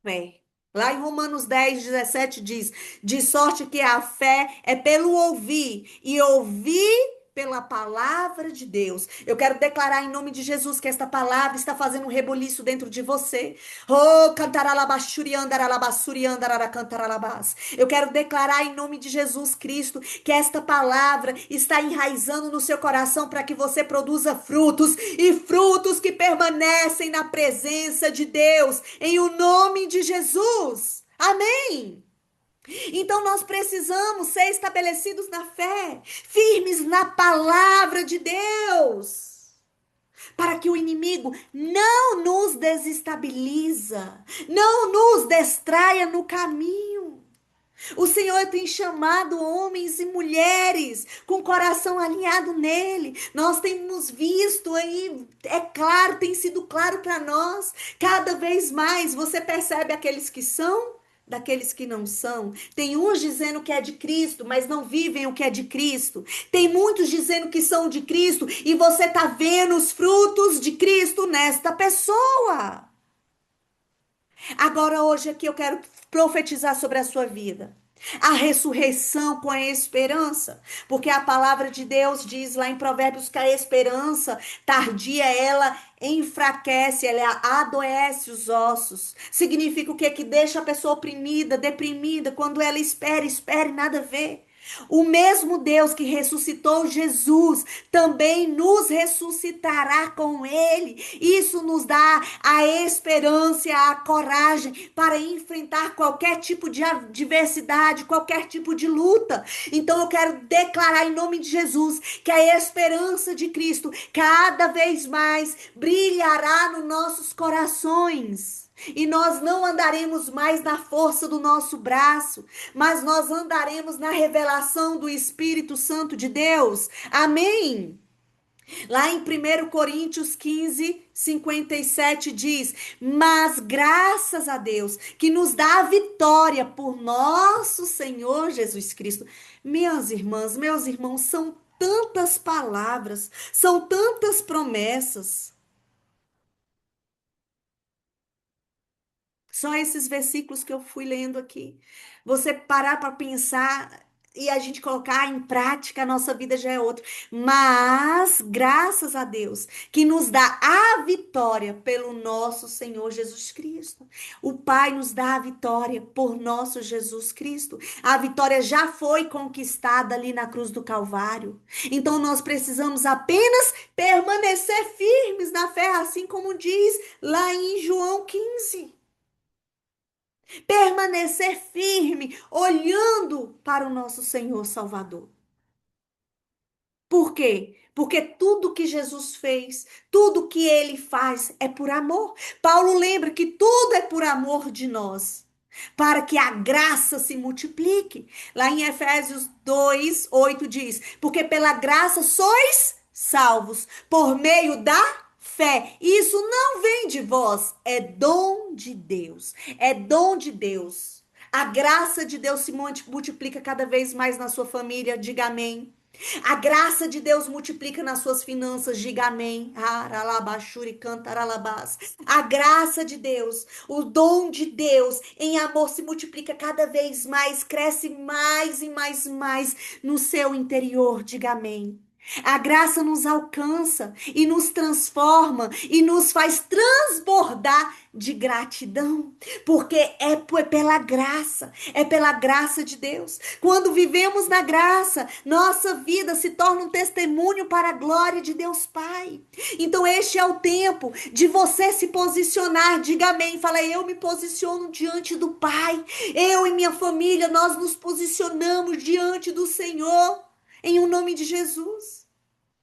fé. Lá em Romanos 10, 17 diz: de sorte que a fé é pelo ouvir, e ouvir pela palavra de Deus. Eu quero declarar em nome de Jesus que esta palavra está fazendo um reboliço dentro de você. Oh, cantaralabashuriandaralabassuriandararacantaralabás. Eu quero declarar em nome de Jesus Cristo que esta palavra está enraizando no seu coração para que você produza frutos e frutos que permanecem na presença de Deus, em o nome de Jesus. Amém. Então nós precisamos ser estabelecidos na fé, firmes na palavra de Deus, para que o inimigo não nos desestabiliza, não nos distraia no caminho. O Senhor tem chamado homens e mulheres com o coração alinhado nele. Nós temos visto aí, é claro, tem sido claro para nós. Cada vez mais você percebe aqueles que são daqueles que não são. Tem uns dizendo que é de Cristo, mas não vivem o que é de Cristo. Tem muitos dizendo que são de Cristo e você está vendo os frutos de Cristo nesta pessoa. Agora, hoje aqui eu quero profetizar sobre a sua vida. A ressurreição com a esperança, porque a palavra de Deus diz lá em Provérbios que a esperança tardia ela enfraquece, ela adoece os ossos. Significa o quê? Que deixa a pessoa oprimida, deprimida, quando ela espera, espera e nada vê. O mesmo Deus que ressuscitou Jesus também nos ressuscitará com Ele. Isso nos dá a esperança, a coragem para enfrentar qualquer tipo de adversidade, qualquer tipo de luta. Então eu quero declarar em nome de Jesus que a esperança de Cristo cada vez mais brilhará nos nossos corações. E nós não andaremos mais na força do nosso braço, mas nós andaremos na revelação do Espírito Santo de Deus. Amém? Lá em 1 Coríntios 15, 57 diz: mas graças a Deus que nos dá a vitória por nosso Senhor Jesus Cristo. Minhas irmãs, meus irmãos, são tantas palavras, são tantas promessas. Só esses versículos que eu fui lendo aqui. Você parar para pensar e a gente colocar em prática, a nossa vida já é outra. Mas, graças a Deus, que nos dá a vitória pelo nosso Senhor Jesus Cristo. O Pai nos dá a vitória por nosso Jesus Cristo. A vitória já foi conquistada ali na cruz do Calvário. Então, nós precisamos apenas permanecer firmes na fé, assim como diz lá em João 15. Permanecer firme, olhando para o nosso Senhor Salvador. Por quê? Porque tudo que Jesus fez, tudo que ele faz é por amor. Paulo lembra que tudo é por amor de nós, para que a graça se multiplique. Lá em Efésios 2, 8 diz: porque pela graça sois salvos, por meio da fé. Isso não vem de vós, é dom de Deus. É dom de Deus. A graça de Deus se multiplica cada vez mais na sua família, diga amém. A graça de Deus multiplica nas suas finanças, diga amém. Aralabashuri cantaralabás. A graça de Deus, o dom de Deus em amor se multiplica cada vez mais, cresce mais e mais no seu interior, diga amém. A graça nos alcança e nos transforma e nos faz transbordar de gratidão, porque é pela graça de Deus. Quando vivemos na graça, nossa vida se torna um testemunho para a glória de Deus Pai. Então este é o tempo de você se posicionar, diga amém, fala: eu me posiciono diante do Pai, eu e minha família, nós nos posicionamos diante do Senhor, em o nome de Jesus.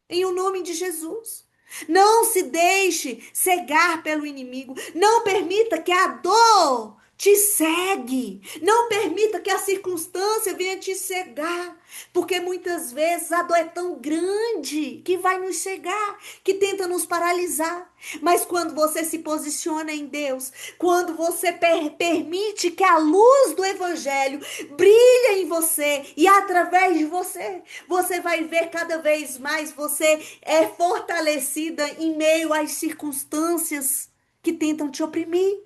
Em o nome de Jesus. Não se deixe cegar pelo inimigo. Não permita que a dor te cegue. Não permita que a circunstância venha te cegar. Porque muitas vezes a dor é tão grande que vai nos cegar, que tenta nos paralisar. Mas quando você se posiciona em Deus, quando você permite que a luz do Evangelho brilhe em você e através de você, você vai ver cada vez mais você é fortalecida em meio às circunstâncias que tentam te oprimir.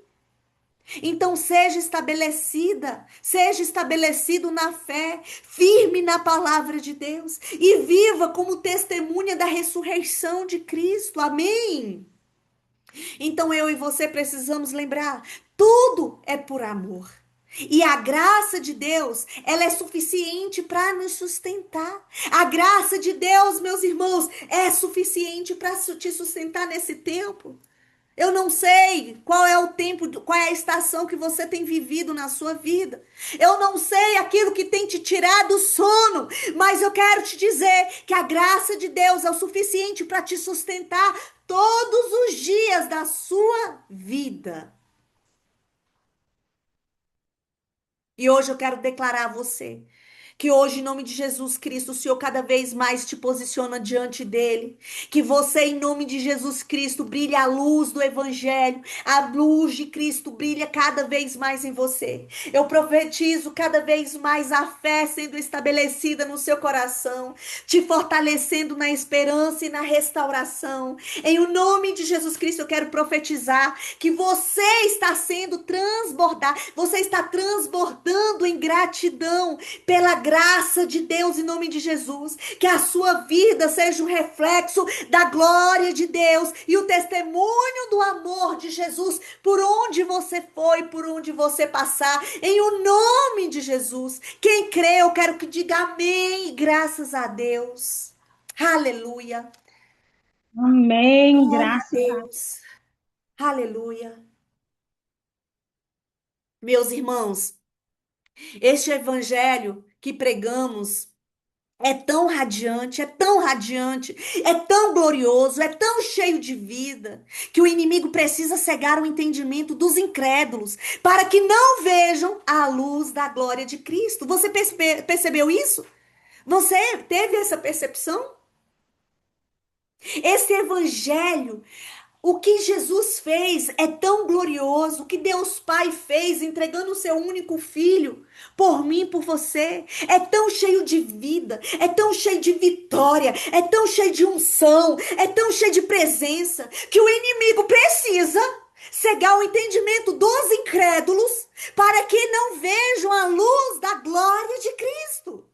Então seja estabelecido na fé, firme na palavra de Deus e viva como testemunha da ressurreição de Cristo. Amém. Então eu e você precisamos lembrar, tudo é por amor. E a graça de Deus, ela é suficiente para nos sustentar. A graça de Deus, meus irmãos, é suficiente para te sustentar nesse tempo. Eu não sei qual é o tempo, qual é a estação que você tem vivido na sua vida. Eu não sei aquilo que tem te tirado o sono, mas eu quero te dizer que a graça de Deus é o suficiente para te sustentar todos os dias da sua vida. E hoje eu quero declarar a você que hoje, em nome de Jesus Cristo, o Senhor cada vez mais te posiciona diante dele. Que você, em nome de Jesus Cristo, brilhe a luz do Evangelho. A luz de Cristo brilha cada vez mais em você. Eu profetizo cada vez mais a fé sendo estabelecida no seu coração, te fortalecendo na esperança e na restauração. Em o nome de Jesus Cristo, eu quero profetizar que você está sendo transbordado, você está transbordando em gratidão pela graça de Deus em nome de Jesus, que a sua vida seja um reflexo da glória de Deus e o testemunho do amor de Jesus por onde você foi, por onde você passar, em o nome de Jesus. Quem crê, eu quero que diga amém, graças a Deus. Aleluia.
Amém.
Glória a
Graças a
Deus. Aleluia. Meus irmãos, este evangelho que pregamos é tão radiante, é tão glorioso, é tão cheio de vida, que o inimigo precisa cegar o entendimento dos incrédulos, para que não vejam a luz da glória de Cristo. Você percebeu isso? Você teve essa percepção? Esse evangelho, o que Jesus fez é tão glorioso, o que Deus Pai fez entregando o seu único filho por mim, por você, é tão cheio de vida, é tão cheio de vitória, é tão cheio de unção, é tão cheio de presença, que o inimigo precisa cegar o entendimento dos incrédulos para que não vejam a luz da glória de Cristo.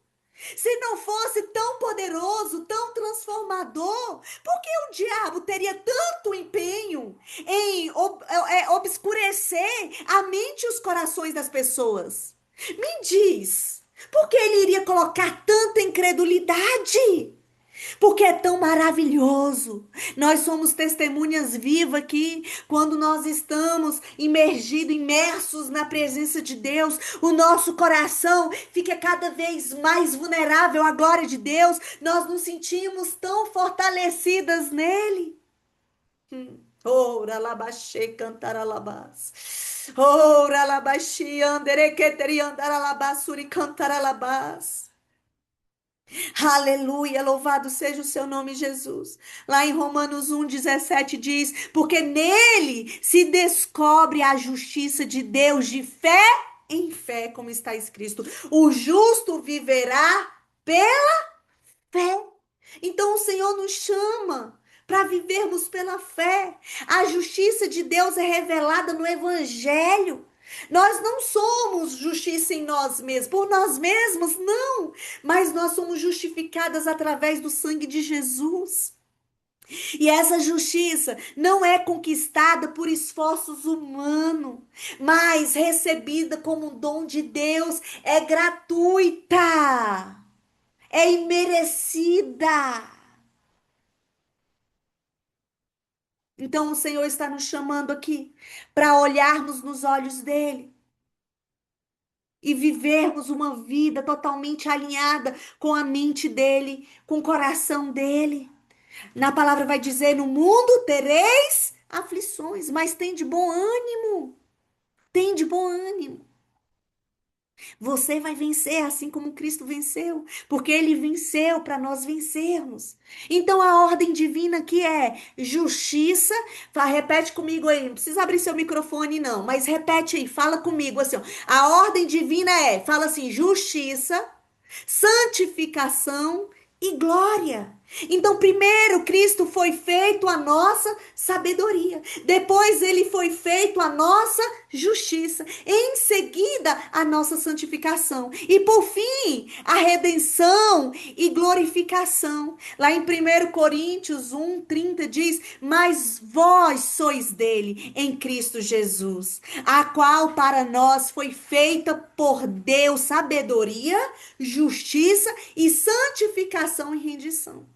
Se não fosse tão poderoso, tão transformador, por que o diabo teria tanto empenho em obscurecer a mente e os corações das pessoas? Me diz, por que ele iria colocar tanta incredulidade? Porque é tão maravilhoso. Nós somos testemunhas vivas aqui, quando nós estamos imersos na presença de Deus, o nosso coração fica cada vez mais vulnerável à glória de Deus, nós nos sentimos tão fortalecidas nele. Ora labaxê cantar alabás. Ora labaxê andere keteri andar alabás suri cantar alabás. Aleluia, louvado seja o seu nome, Jesus. Lá em Romanos 1,17 diz: porque nele se descobre a justiça de Deus de fé em fé, como está escrito. O justo viverá pela fé. Então o Senhor nos chama para vivermos pela fé. A justiça de Deus é revelada no Evangelho. Nós não somos justiça em nós mesmos, por nós mesmos, não, mas nós somos justificadas através do sangue de Jesus. E essa justiça não é conquistada por esforços humanos, mas recebida como um dom de Deus, é gratuita, é imerecida. Então o Senhor está nos chamando aqui para olharmos nos olhos dele e vivermos uma vida totalmente alinhada com a mente dele, com o coração dele. Na palavra vai dizer: no mundo tereis aflições, mas tem de bom ânimo. Tem de bom ânimo. Você vai vencer assim como Cristo venceu, porque ele venceu para nós vencermos. Então a ordem divina aqui é justiça. Repete comigo aí, não precisa abrir seu microfone não, mas repete aí, fala comigo assim, ó. A ordem divina fala assim, justiça, santificação e glória. Então, primeiro, Cristo foi feito a nossa sabedoria. Depois, ele foi feito a nossa justiça. Em seguida, a nossa santificação. E, por fim, a redenção e glorificação. Lá em 1 Coríntios 1:30 diz: mas vós sois dele, em Cristo Jesus, a qual para nós foi feita por Deus sabedoria, justiça e santificação e rendição.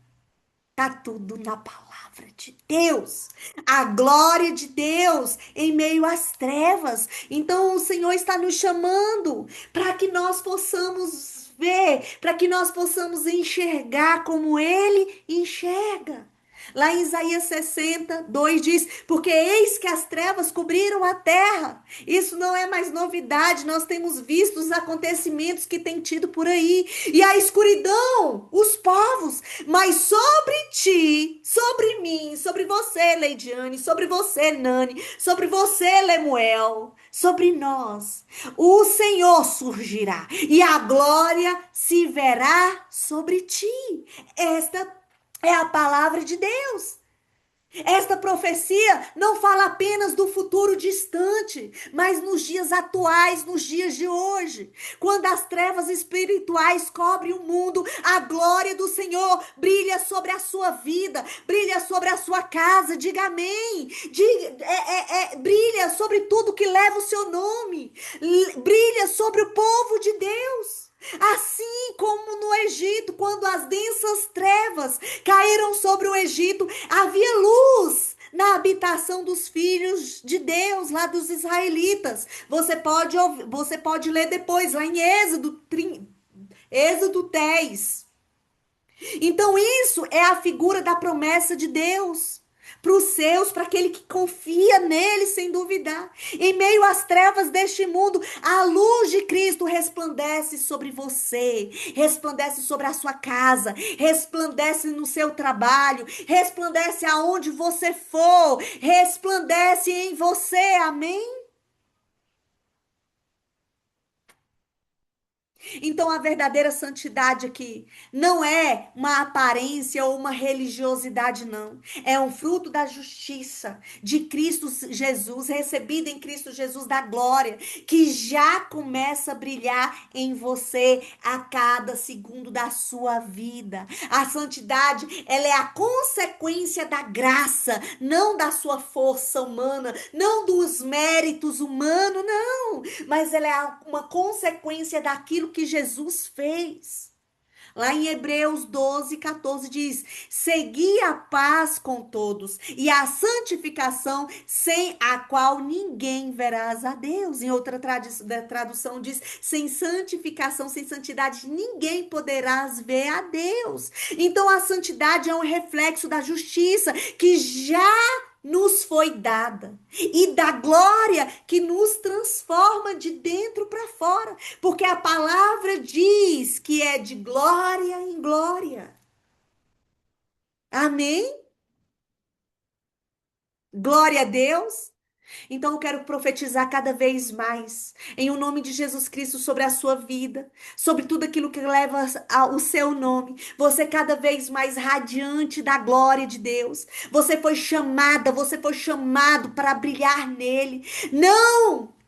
Tá tudo na palavra de Deus. A glória de Deus em meio às trevas. Então o Senhor está nos chamando para que nós possamos ver, para que nós possamos enxergar como ele enxerga. Lá em Isaías 60:2 diz: porque eis que as trevas cobriram a terra. Isso não é mais novidade, nós temos visto os acontecimentos que tem tido por aí. E a escuridão, os povos, mas sobre ti, sobre mim, sobre você, Leidiane, sobre você, Nani, sobre você, Lemuel, sobre nós, o Senhor surgirá e a glória se verá sobre ti. Esta é a palavra de Deus. Esta profecia não fala apenas do futuro distante, mas nos dias atuais, nos dias de hoje. Quando as trevas espirituais cobrem o mundo, a glória do Senhor brilha sobre a sua vida, brilha sobre a sua casa, diga amém. Brilha sobre tudo que leva o seu nome, brilha sobre o povo de Deus. Assim como no Egito, quando as densas trevas caíram sobre o Egito, havia luz na habitação dos filhos de Deus, lá dos israelitas. Você pode ler depois, lá em Êxodo 10. Então isso é a figura da promessa de Deus para os seus, para aquele que confia nele sem duvidar. Em meio às trevas deste mundo, a luz de Cristo resplandece sobre você, resplandece sobre a sua casa, resplandece no seu trabalho, resplandece aonde você for, resplandece em você, amém? Então, a verdadeira santidade aqui não é uma aparência ou uma religiosidade, não. É um fruto da justiça de Cristo Jesus, recebida em Cristo Jesus da glória, que já começa a brilhar em você a cada segundo da sua vida. A santidade, ela é a consequência da graça, não da sua força humana, não dos méritos humanos, não, mas ela é uma consequência daquilo que Jesus fez. Lá em Hebreus 12:14 diz: segui a paz com todos e a santificação, sem a qual ninguém verás a Deus. Em outra tradução diz: sem santificação, sem santidade, ninguém poderás ver a Deus. Então a santidade é um reflexo da justiça que já nos foi dada e da glória que nos transforma de dentro para fora, porque a palavra diz que é de glória em glória. Amém? Glória a Deus. Então eu quero profetizar cada vez mais, em o nome de Jesus Cristo, sobre a sua vida, sobre tudo aquilo que leva o seu nome. Você cada vez mais radiante da glória de Deus. Você foi chamada, você foi chamado para brilhar nele. Não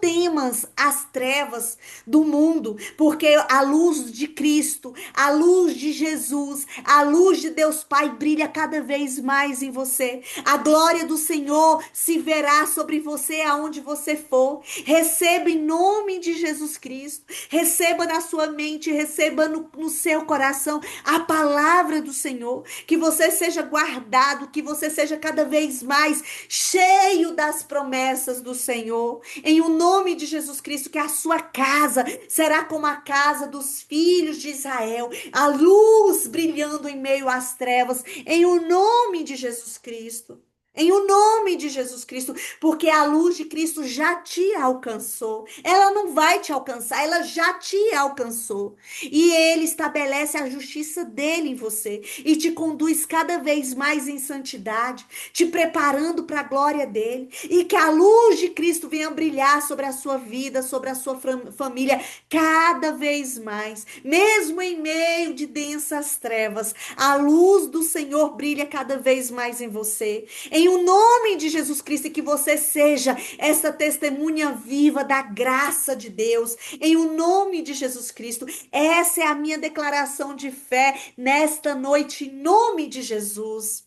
temas as trevas do mundo, porque a luz de Cristo, a luz de Jesus, a luz de Deus Pai brilha cada vez mais em você. A glória do Senhor se verá sobre você aonde você for. Receba em nome de Jesus Cristo. Receba na sua mente, receba no seu coração a palavra do Senhor. Que você seja guardado, que você seja cada vez mais cheio cheio das promessas do Senhor. Em o nome de Jesus Cristo, que a sua casa será como a casa dos filhos de Israel, a luz brilhando em meio às trevas, em o nome de Jesus Cristo. Em o nome de Jesus Cristo, porque a luz de Cristo já te alcançou. Ela não vai te alcançar, ela já te alcançou. E ele estabelece a justiça dele em você e te conduz cada vez mais em santidade, te preparando para a glória dele. E que a luz de Cristo venha brilhar sobre a sua vida, sobre a sua família, cada vez mais. Mesmo em meio de densas trevas, a luz do Senhor brilha cada vez mais em você. Em o nome de Jesus Cristo, que você seja essa testemunha viva da graça de Deus. Em o nome de Jesus Cristo, essa é a minha declaração de fé nesta noite, em nome de Jesus.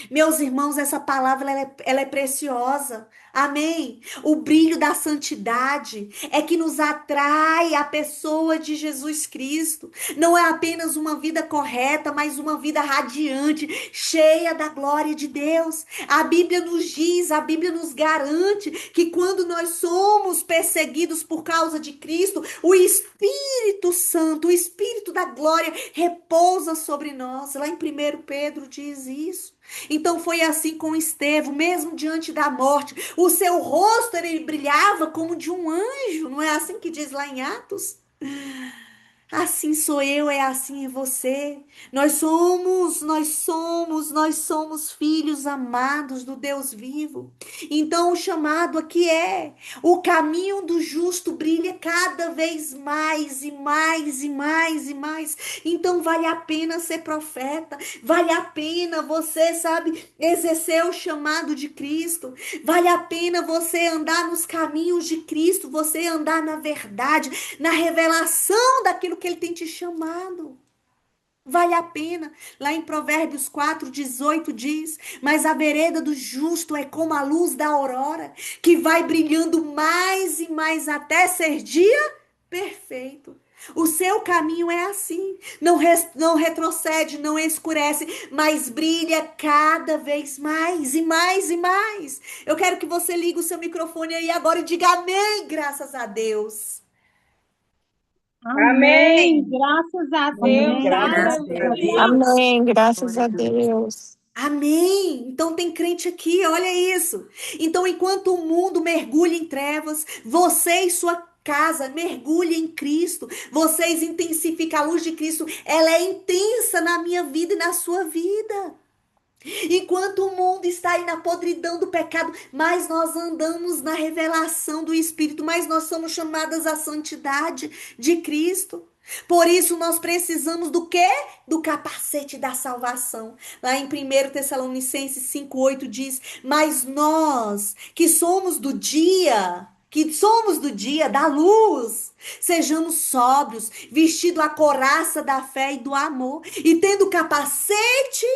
Meus irmãos, essa palavra ela é preciosa. Amém? O brilho da santidade é que nos atrai à pessoa de Jesus Cristo. Não é apenas uma vida correta, mas uma vida radiante, cheia da glória de Deus. A Bíblia nos diz, a Bíblia nos garante que quando nós somos perseguidos por causa de Cristo, o Espírito Santo, o Espírito da glória repousa sobre nós. Lá em 1 Pedro diz isso. Então foi assim com Estevão, mesmo diante da morte, o seu rosto ele brilhava como de um anjo, não é assim que diz lá em Atos? Assim sou eu, é assim em você. Nós somos filhos amados do Deus vivo. Então o chamado aqui é: o caminho do justo brilha cada vez mais e mais e mais e mais. Então vale a pena ser profeta, vale a pena você, sabe, exercer o chamado de Cristo. Vale a pena você andar nos caminhos de Cristo, você andar na verdade, na revelação daquilo que ele tem te chamado. Vale a pena. Lá em Provérbios 4:18 diz: mas a vereda do justo é como a luz da aurora, que vai brilhando mais e mais até ser dia perfeito. O seu caminho é assim, não retrocede, não escurece, mas brilha cada vez mais e mais e mais. Eu quero que você ligue o seu microfone aí agora e diga amém, graças a Deus.
Amém.
Amém.
Graças a
Amém.
Deus.
Graças
Graças
a
a
Deus.
Aleluia.
Deus.
Amém, graças
Glória a
a
Deus.
Deus.
Amém. Então tem crente aqui, olha isso. Então, enquanto o mundo mergulha em trevas, você e sua casa mergulha em Cristo. Vocês intensificam a luz de Cristo. Ela é intensa na minha vida e na sua vida. Enquanto o mundo está aí na podridão do pecado, mas nós andamos na revelação do Espírito, mas nós somos chamadas à santidade de Cristo. Por isso nós precisamos do quê? Do capacete da salvação. Lá em 1 Tessalonicenses 5:8 diz: mas nós que somos do dia, da luz, sejamos sóbrios, vestido a couraça da fé e do amor, e tendo capacete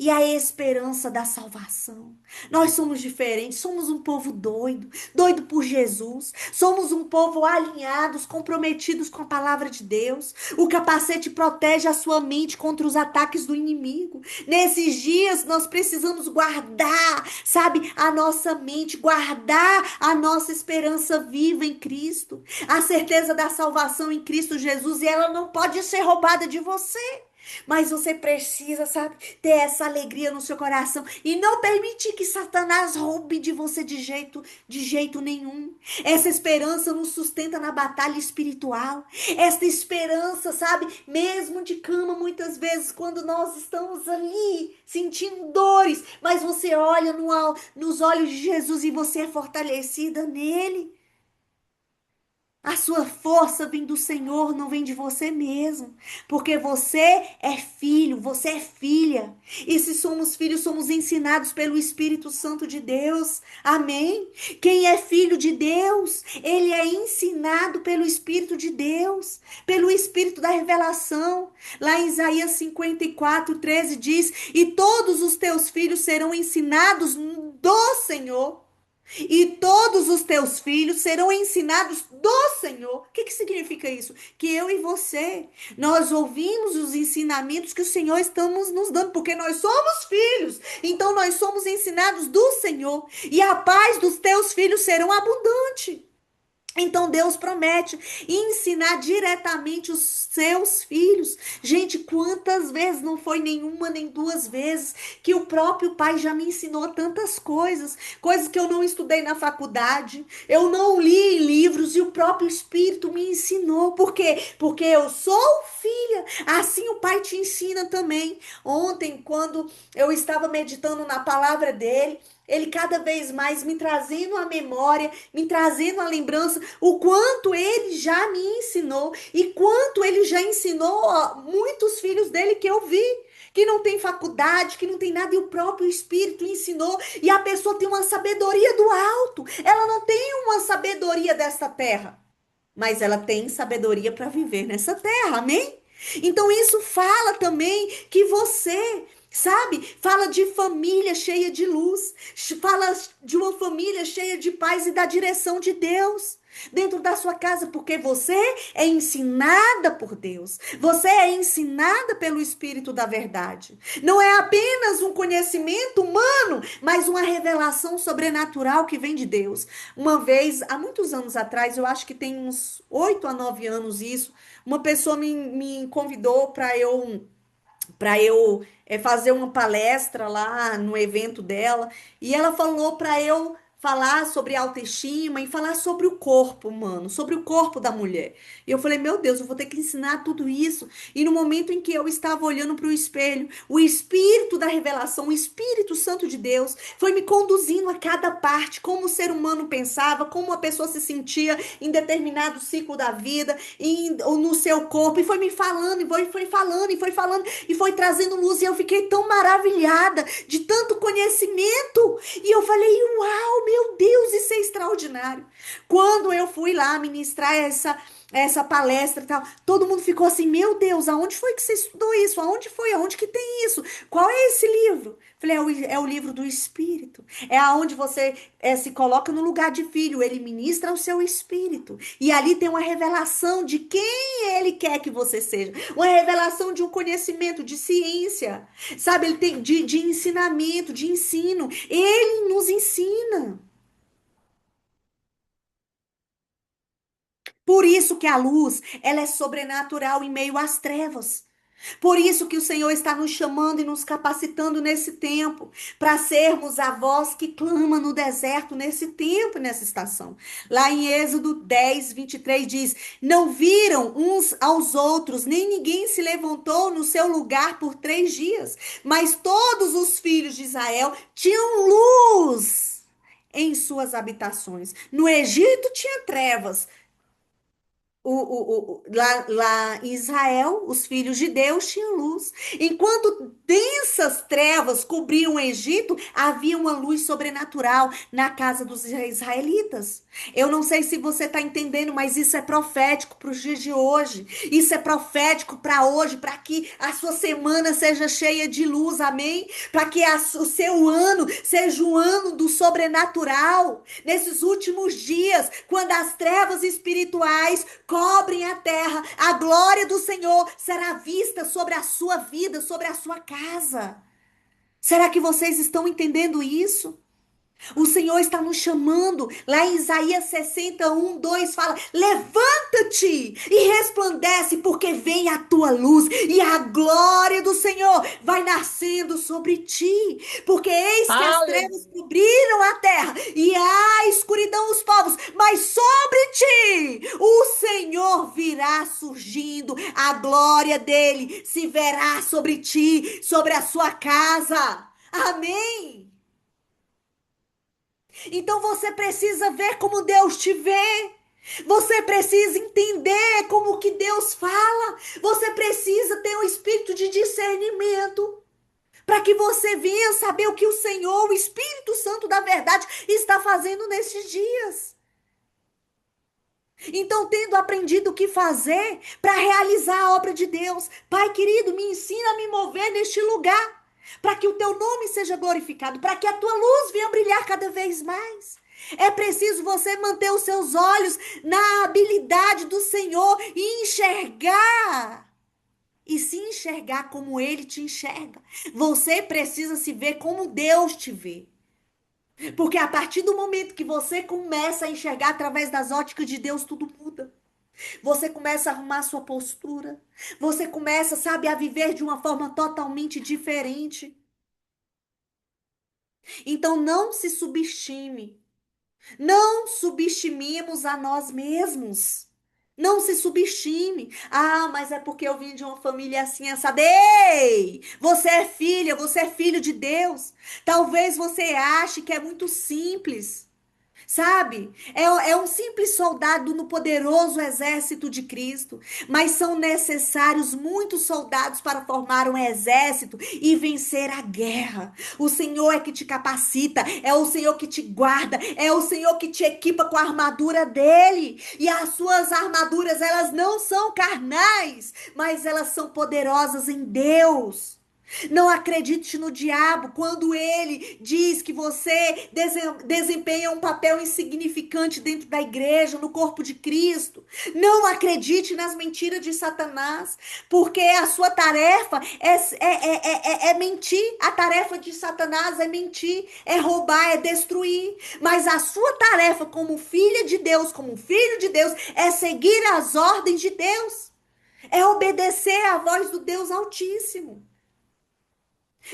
e a esperança da salvação. Nós somos diferentes, somos um povo doido, doido por Jesus. Somos um povo alinhados, comprometidos com a palavra de Deus. O capacete protege a sua mente contra os ataques do inimigo. Nesses dias nós precisamos guardar, sabe, a nossa mente, guardar a nossa esperança viva em Cristo. A certeza da salvação em Cristo Jesus, e ela não pode ser roubada de você. Mas você precisa, sabe, ter essa alegria no seu coração e não permitir que Satanás roube de você de jeito nenhum. Essa esperança nos sustenta na batalha espiritual. Essa esperança, sabe, mesmo de cama, muitas vezes, quando nós estamos ali sentindo dores, mas você olha nos olhos de Jesus e você é fortalecida nele. A sua força vem do Senhor, não vem de você mesmo. Porque você é filho, você é filha. E se somos filhos, somos ensinados pelo Espírito Santo de Deus. Amém? Quem é filho de Deus, ele é ensinado pelo Espírito de Deus, pelo Espírito da revelação. Lá em Isaías 54:13 diz: e todos os teus filhos serão ensinados do Senhor. E todos os teus filhos serão ensinados do Senhor. O que que significa isso? Que eu e você, nós ouvimos os ensinamentos que o Senhor estamos nos dando, porque nós somos filhos. Então nós somos ensinados do Senhor. E a paz dos teus filhos serão abundante. Então Deus promete ensinar diretamente os seus filhos. Gente, quantas vezes não foi nenhuma nem duas vezes que o próprio pai já me ensinou tantas coisas, coisas que eu não estudei na faculdade, eu não li em livros e o próprio Espírito me ensinou. Por quê? Porque eu sou filha. Assim o pai te ensina também. Ontem, quando eu estava meditando na palavra dele, ele cada vez mais me trazendo a memória, me trazendo a lembrança, o quanto ele já me ensinou e quanto ele já ensinou ó, muitos filhos dele que eu vi, que não tem faculdade, que não tem nada, e o próprio Espírito ensinou, e a pessoa tem uma sabedoria do alto, ela não tem uma sabedoria desta terra, mas ela tem sabedoria para viver nessa terra, amém? Então isso fala também que você, sabe, fala de família cheia de luz, fala de uma família cheia de paz e da direção de Deus dentro da sua casa, porque você é ensinada por Deus, você é ensinada pelo Espírito da verdade. Não é apenas um conhecimento humano, mas uma revelação sobrenatural que vem de Deus. Uma vez, há muitos anos atrás, eu acho que tem uns 8 a 9 anos isso, uma pessoa me convidou para eu fazer uma palestra lá no evento dela, e ela falou para eu falar sobre autoestima e falar sobre o corpo humano, sobre o corpo da mulher. E eu falei, meu Deus, eu vou ter que ensinar tudo isso. E no momento em que eu estava olhando para o espelho, o Espírito da revelação, o Espírito Santo de Deus, foi me conduzindo a cada parte, como o ser humano pensava, como a pessoa se sentia em determinado ciclo da vida, ou no seu corpo, e foi me falando, foi falando, e foi falando, e foi trazendo luz, e eu fiquei tão maravilhada de tanto conhecimento. E eu falei, uau, meu Deus, isso é extraordinário. Quando eu fui lá ministrar essa palestra e tal, todo mundo ficou assim, meu Deus, aonde foi que você estudou isso? Aonde foi? Aonde que tem isso? Qual é esse livro? Falei, é o livro do Espírito. É aonde você se coloca no lugar de filho, ele ministra o seu espírito. E ali tem uma revelação de quem ele quer que você seja. Uma revelação de um conhecimento, de ciência. Sabe, ele tem de ensinamento, de ensino. Ele nos ensina. Por isso que a luz, ela é sobrenatural em meio às trevas. Por isso que o Senhor está nos chamando e nos capacitando nesse tempo, para sermos a voz que clama no deserto nesse tempo, nessa estação. Lá em Êxodo 10, 23 diz: Não viram uns aos outros, nem ninguém se levantou no seu lugar por 3 dias, mas todos os filhos de Israel tinham luz em suas habitações. No Egito tinha trevas, lá em Israel, os filhos de Deus tinham luz. Enquanto densas trevas cobriam o Egito, havia uma luz sobrenatural na casa dos israelitas. Eu não sei se você está entendendo, mas isso é profético para os dias de hoje. Isso é profético para hoje, para que a sua semana seja cheia de luz, amém? Para que o seu ano seja um ano do sobrenatural. Nesses últimos dias, quando as trevas espirituais cobrem a terra, a glória do Senhor será vista sobre a sua vida, sobre a sua casa. Será que vocês estão entendendo isso? O Senhor está nos chamando. Lá em Isaías 61, 2 fala: Levanta-te e resplandece, porque vem a tua luz e a glória do Senhor vai nascendo sobre ti. Porque eis que as trevas
Aleluia.
cobriram a terra e a escuridão os povos, mas sobre ti o Senhor virá surgindo, a glória dele se verá sobre ti, sobre a sua casa. Amém. Então você precisa ver como Deus te vê. Você precisa entender como que Deus fala. Você precisa ter um espírito de discernimento para que você venha saber o que o Senhor, o Espírito Santo da verdade, está fazendo nesses dias. Então, tendo aprendido o que fazer para realizar a obra de Deus, Pai querido, me ensina a me mover neste lugar, para que o teu nome seja glorificado, para que a tua luz venha brilhar cada vez mais. É preciso você manter os seus olhos na habilidade do Senhor e enxergar. E se enxergar como Ele te enxerga. Você precisa se ver como Deus te vê. Porque a partir do momento que você começa a enxergar através das óticas de Deus, tudo muda. Você começa a arrumar sua postura. Você começa, sabe, a viver de uma forma totalmente diferente. Então não se subestime. Não subestimemos a nós mesmos. Não se subestime. Ah, mas é porque eu vim de uma família assim, assada. Ei! Você é filho de Deus. Talvez você ache que é muito simples. Sabe? É um simples soldado no poderoso exército de Cristo. Mas são necessários muitos soldados para formar um exército e vencer a guerra. O Senhor é que te capacita, é o Senhor que te guarda, é o Senhor que te equipa com a armadura dele. E as suas armaduras, elas não são carnais, mas elas são poderosas em Deus. Não acredite no diabo quando ele diz que você desempenha um papel insignificante dentro da igreja, no corpo de Cristo. Não acredite nas mentiras de Satanás, porque a sua tarefa é mentir. A tarefa de Satanás é mentir, é roubar, é destruir. Mas a sua tarefa como filha de Deus, como filho de Deus, é seguir as ordens de Deus, é obedecer à voz do Deus Altíssimo.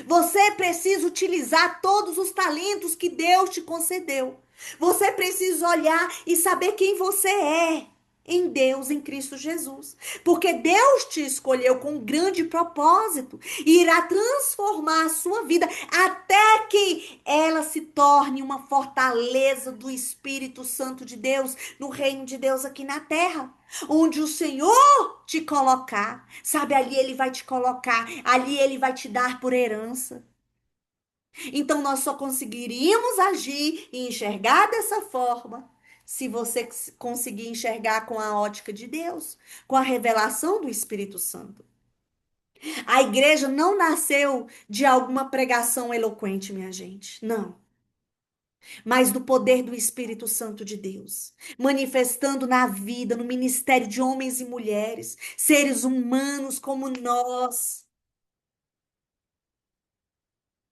Você precisa utilizar todos os talentos que Deus te concedeu. Você precisa olhar e saber quem você é em Deus, em Cristo Jesus. Porque Deus te escolheu com um grande propósito e irá transformar a sua vida até que ela se torne uma fortaleza do Espírito Santo de Deus no reino de Deus aqui na terra. Onde o Senhor te colocar, sabe, ali Ele vai te colocar, ali Ele vai te dar por herança. Então nós só conseguiríamos agir e enxergar dessa forma se você conseguir enxergar com a ótica de Deus, com a revelação do Espírito Santo. A igreja não nasceu de alguma pregação eloquente, minha gente. Não. Mas do poder do Espírito Santo de Deus, manifestando na vida, no ministério de homens e mulheres, seres humanos como nós.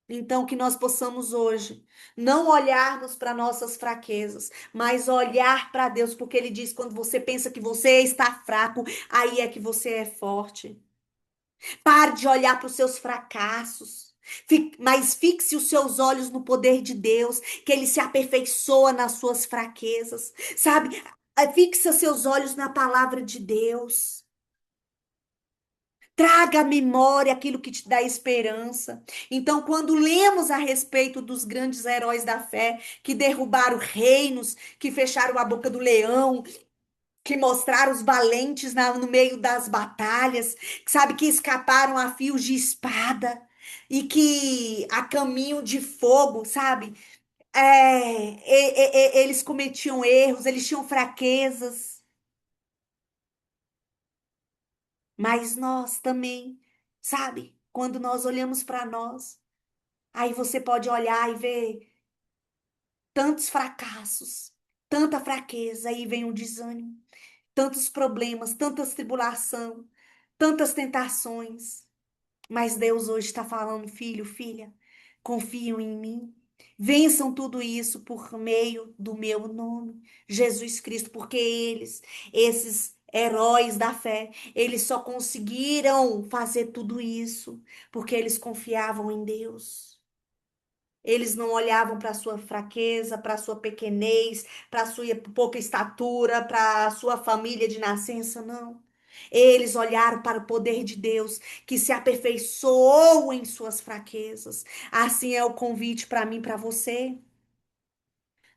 Então, que nós possamos hoje não olharmos para nossas fraquezas, mas olhar para Deus, porque Ele diz: quando você pensa que você está fraco, aí é que você é forte. Pare de olhar para os seus fracassos. Mas fixe os seus olhos no poder de Deus, que Ele se aperfeiçoa nas suas fraquezas, sabe? Fixa seus olhos na palavra de Deus. Traga à memória aquilo que te dá esperança. Então, quando lemos a respeito dos grandes heróis da fé, que derrubaram reinos, que fecharam a boca do leão, que mostraram os valentes no meio das batalhas, sabe, que escaparam a fios de espada e que a caminho de fogo, sabe? Eles cometiam erros, eles tinham fraquezas, mas nós também, sabe? Quando nós olhamos para nós, aí você pode olhar e ver tantos fracassos, tanta fraqueza, aí vem o desânimo, tantos problemas, tantas tribulação, tantas tentações. Mas Deus hoje está falando, filho, filha, confiam em mim. Vençam tudo isso por meio do meu nome, Jesus Cristo, porque esses heróis da fé, eles só conseguiram fazer tudo isso porque eles confiavam em Deus. Eles não olhavam para a sua fraqueza, para a sua pequenez, para a sua pouca estatura, para a sua família de nascença, não. Eles olharam para o poder de Deus, que se aperfeiçoou em suas fraquezas. Assim é o convite para mim, para você.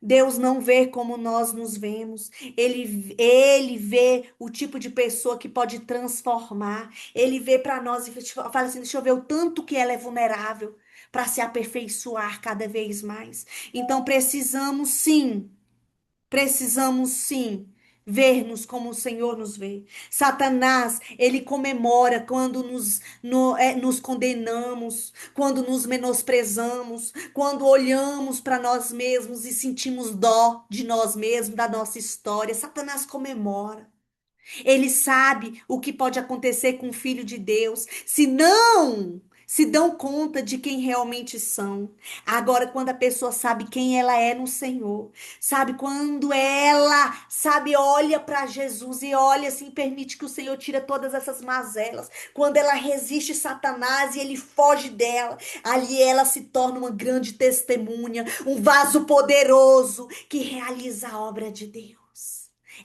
Deus não vê como nós nos vemos. Ele vê o tipo de pessoa que pode transformar. Ele vê para nós e fala assim: deixa eu ver o tanto que ela é vulnerável para se aperfeiçoar cada vez mais. Então precisamos sim ver-nos como o Senhor nos vê. Satanás, ele comemora quando nos condenamos, quando nos menosprezamos, quando olhamos para nós mesmos e sentimos dó de nós mesmos, da nossa história. Satanás comemora. Ele sabe o que pode acontecer com o filho de Deus, se não se dão conta de quem realmente são. Agora, quando a pessoa sabe quem ela é no Senhor, sabe quando ela, sabe, olha para Jesus e olha assim, permite que o Senhor tira todas essas mazelas. Quando ela resiste Satanás e ele foge dela, ali ela se torna uma grande testemunha, um vaso poderoso que realiza a obra de Deus.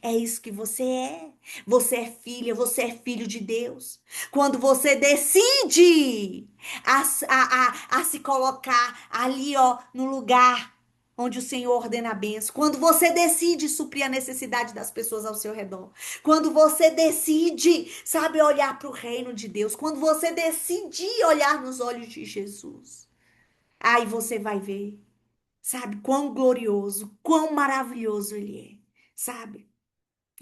É isso que você é. Você é filha, você é filho de Deus. Quando você decide a se colocar ali, ó, no lugar onde o Senhor ordena a bênção. Quando você decide suprir a necessidade das pessoas ao seu redor. Quando você decide, sabe, olhar para o reino de Deus. Quando você decide olhar nos olhos de Jesus. Aí você vai ver, sabe, quão glorioso, quão maravilhoso Ele é, sabe?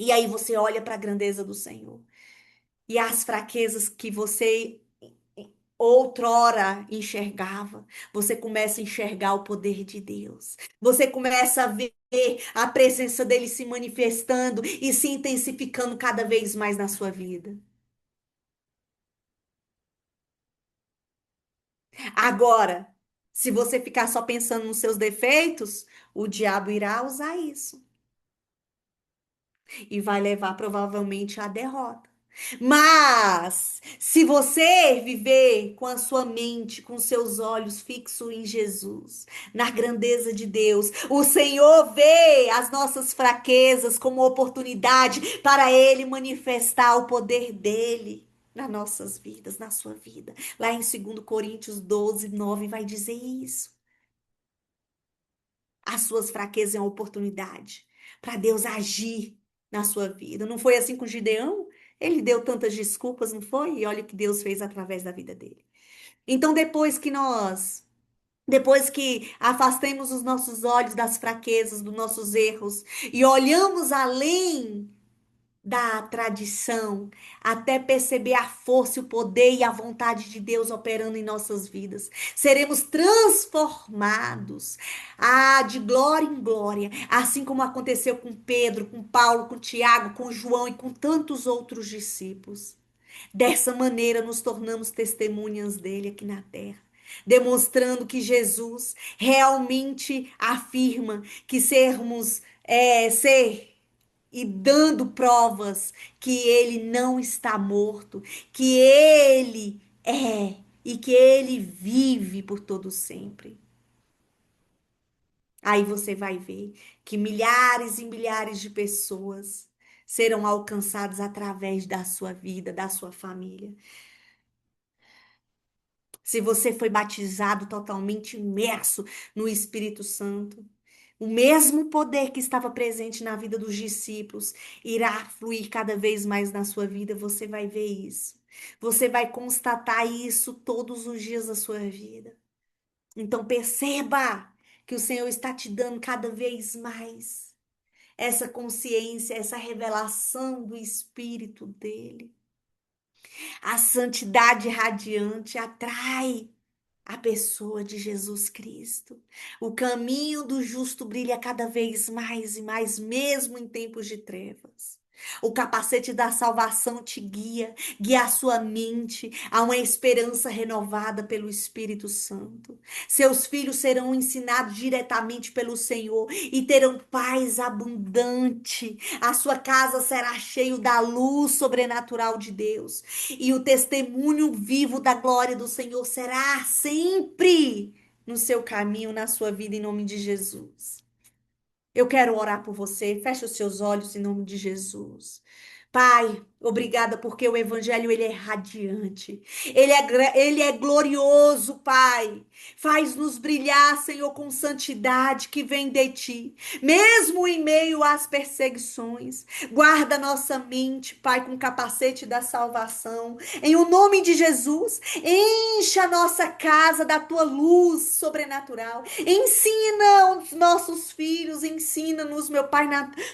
E aí você olha para a grandeza do Senhor. E as fraquezas que você outrora enxergava, você começa a enxergar o poder de Deus. Você começa a ver a presença dele se manifestando e se intensificando cada vez mais na sua vida. Agora, se você ficar só pensando nos seus defeitos, o diabo irá usar isso e vai levar provavelmente à derrota. Mas, se você viver com a sua mente, com seus olhos fixos em Jesus, na grandeza de Deus, o Senhor vê as nossas fraquezas como oportunidade para Ele manifestar o poder dele nas nossas vidas, na sua vida. Lá em 2 Coríntios 12:9 vai dizer isso. As suas fraquezas é uma oportunidade para Deus agir na sua vida. Não foi assim com Gideão? Ele deu tantas desculpas, não foi? E olha o que Deus fez através da vida dele. Então, depois que afastemos os nossos olhos das fraquezas, dos nossos erros e olhamos além da tradição, até perceber a força, o poder e a vontade de Deus operando em nossas vidas. Seremos transformados, de glória em glória, assim como aconteceu com Pedro, com Paulo, com Tiago, com João e com tantos outros discípulos. Dessa maneira, nos tornamos testemunhas dele aqui na terra. Demonstrando que Jesus realmente afirma que ser e dando provas que ele não está morto, que ele é e que ele vive por todo sempre. Aí você vai ver que milhares e milhares de pessoas serão alcançadas através da sua vida, da sua família. Se você foi batizado totalmente imerso no Espírito Santo, o mesmo poder que estava presente na vida dos discípulos irá fluir cada vez mais na sua vida. Você vai ver isso. Você vai constatar isso todos os dias da sua vida. Então perceba que o Senhor está te dando cada vez mais essa consciência, essa revelação do Espírito dele. A santidade radiante atrai a pessoa de Jesus Cristo. O caminho do justo brilha cada vez mais e mais, mesmo em tempos de trevas. O capacete da salvação te guia, guia a sua mente a uma esperança renovada pelo Espírito Santo. Seus filhos serão ensinados diretamente pelo Senhor e terão paz abundante. A sua casa será cheia da luz sobrenatural de Deus. E o testemunho vivo da glória do Senhor será sempre no seu caminho, na sua vida, em nome de Jesus. Eu quero orar por você. Feche os seus olhos em nome de Jesus. Pai. Obrigada porque o evangelho ele é radiante. Ele é glorioso, Pai. Faz-nos brilhar, Senhor, com santidade que vem de ti, mesmo em meio às perseguições. Guarda nossa mente, Pai, com o capacete da salvação. Em o nome de Jesus, encha a nossa casa da tua luz sobrenatural. Ensina os nossos filhos, ensina-nos, meu Pai,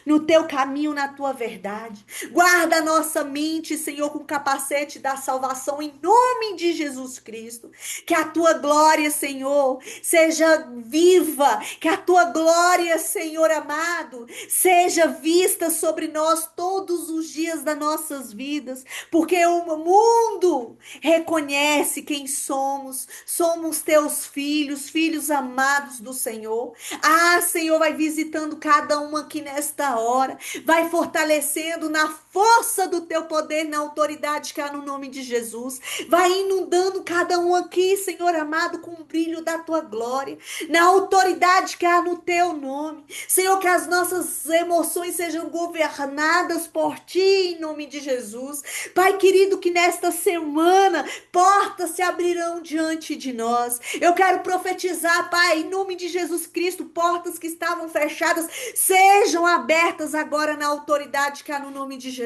no teu caminho, na tua verdade. Guarda a nossa mente, Senhor, com o capacete da salvação, em nome de Jesus Cristo. Que a tua glória, Senhor, seja viva. Que a tua glória, Senhor amado, seja vista sobre nós todos os dias das nossas vidas. Porque o mundo reconhece quem somos. Somos teus filhos, filhos amados do Senhor. Ah, Senhor, vai visitando cada um aqui nesta hora. Vai fortalecendo na força do teu poder, na autoridade que há no nome de Jesus. Vai inundando cada um aqui, Senhor amado, com o brilho da tua glória, na autoridade que há no teu nome. Senhor, que as nossas emoções sejam governadas por ti, em nome de Jesus. Pai querido, que nesta semana portas se abrirão diante de nós. Eu quero profetizar, Pai, em nome de Jesus Cristo, portas que estavam fechadas sejam abertas agora na autoridade que há no nome de Jesus.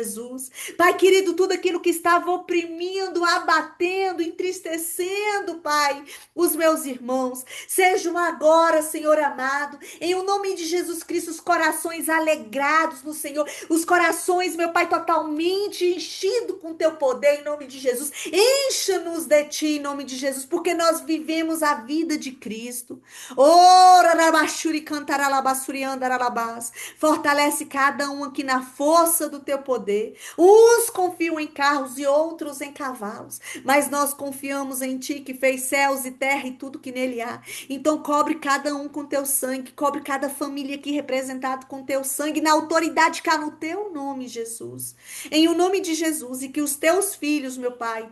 Pai querido, tudo aquilo que estava oprimindo, abatendo, entristecendo, Pai, os meus irmãos, sejam agora, Senhor amado, em o nome de Jesus Cristo, os corações alegrados no Senhor, os corações, meu Pai, totalmente enchidos com teu poder, em nome de Jesus. Encha-nos de ti, em nome de Jesus, porque nós vivemos a vida de Cristo. Ora, rabachuri, cantaralabassuri, andaralabás. Fortalece cada um aqui na força do teu poder. Uns confiam em carros e outros em cavalos, mas nós confiamos em ti que fez céus e terra e tudo que nele há. Então cobre cada um com teu sangue, cobre cada família aqui representada com teu sangue, na autoridade que há no teu nome, Jesus. Em o nome de Jesus, e que os teus filhos, meu Pai,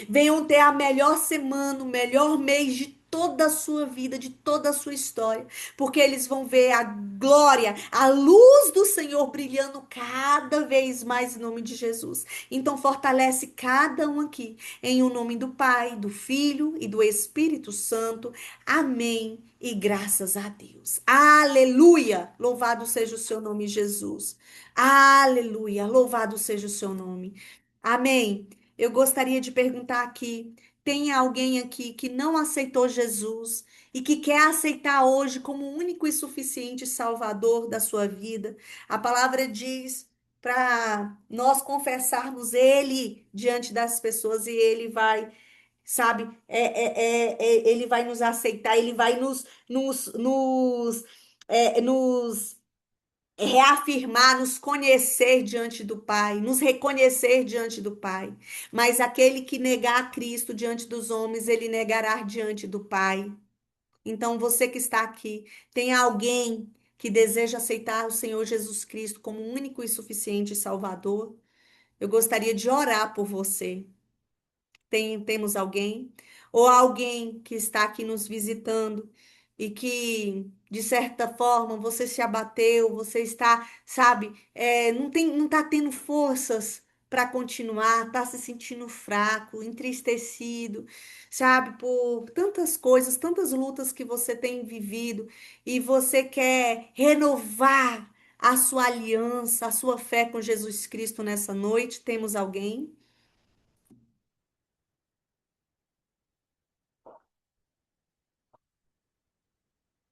venham ter a melhor semana, o melhor mês de toda a sua vida, de toda a sua história, porque eles vão ver a glória, a luz do Senhor brilhando cada vez mais em nome de Jesus. Então fortalece cada um aqui, em o nome do Pai, do Filho e do Espírito Santo. Amém. E graças a Deus. Aleluia! Louvado seja o seu nome, Jesus. Aleluia! Louvado seja o seu nome. Amém. Eu gostaria de perguntar aqui: tem alguém aqui que não aceitou Jesus e que quer aceitar hoje como o único e suficiente Salvador da sua vida? A palavra diz para nós confessarmos Ele diante das pessoas e Ele vai, sabe, Ele vai nos aceitar, Ele vai nos reafirmar, nos conhecer diante do Pai, nos reconhecer diante do Pai. Mas aquele que negar a Cristo diante dos homens, ele negará diante do Pai. Então, você que está aqui, tem alguém que deseja aceitar o Senhor Jesus Cristo como único e suficiente Salvador? Eu gostaria de orar por você. Temos alguém? Ou alguém que está aqui nos visitando e que, de certa forma, você se abateu, você está, sabe, não está tendo forças para continuar, está se sentindo fraco, entristecido, sabe, por tantas coisas, tantas lutas que você tem vivido e você quer renovar a sua aliança, a sua fé com Jesus Cristo nessa noite. Temos alguém?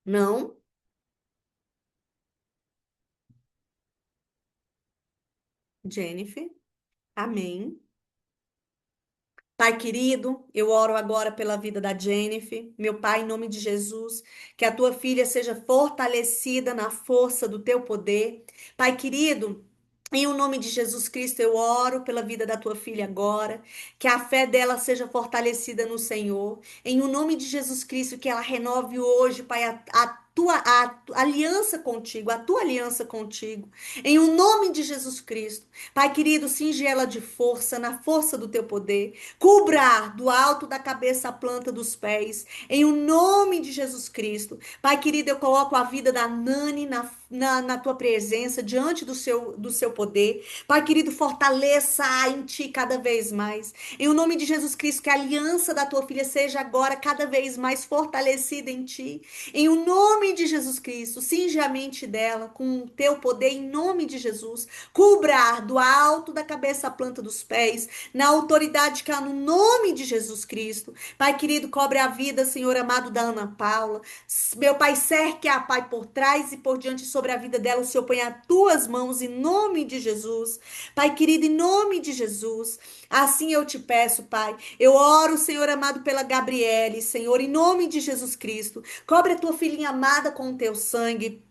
Não? Jennifer, amém. Pai querido, eu oro agora pela vida da Jennifer. Meu Pai, em nome de Jesus, que a tua filha seja fortalecida na força do teu poder. Pai querido, em o nome de Jesus Cristo, eu oro pela vida da tua filha agora, que a fé dela seja fortalecida no Senhor. Em o nome de Jesus Cristo, que ela renove hoje, Pai, aliança contigo, a tua aliança contigo, em o nome de Jesus Cristo. Pai querido, cinge ela de força, na força do teu poder, cubra do alto da cabeça à planta dos pés, em o nome de Jesus Cristo. Pai querido, eu coloco a vida da Nani na tua presença, diante do seu poder. Pai querido, fortaleça em ti cada vez mais. Em o nome de Jesus Cristo, que a aliança da tua filha seja agora cada vez mais fortalecida em ti. Em o nome de Jesus Cristo, cinge a mente dela com o teu poder, em nome de Jesus. Cubra do alto da cabeça à planta dos pés, na autoridade que há no nome de Jesus Cristo. Pai querido, cobre a vida, Senhor amado, da Ana Paula. Meu Pai, cerque a Pai por trás e por diante sobre a vida dela. O Senhor põe as tuas mãos em nome de Jesus. Pai querido, em nome de Jesus. Assim eu te peço, Pai. Eu oro, Senhor amado, pela Gabriele, Senhor, em nome de Jesus Cristo. Cobre a tua filhinha amada com o teu sangue.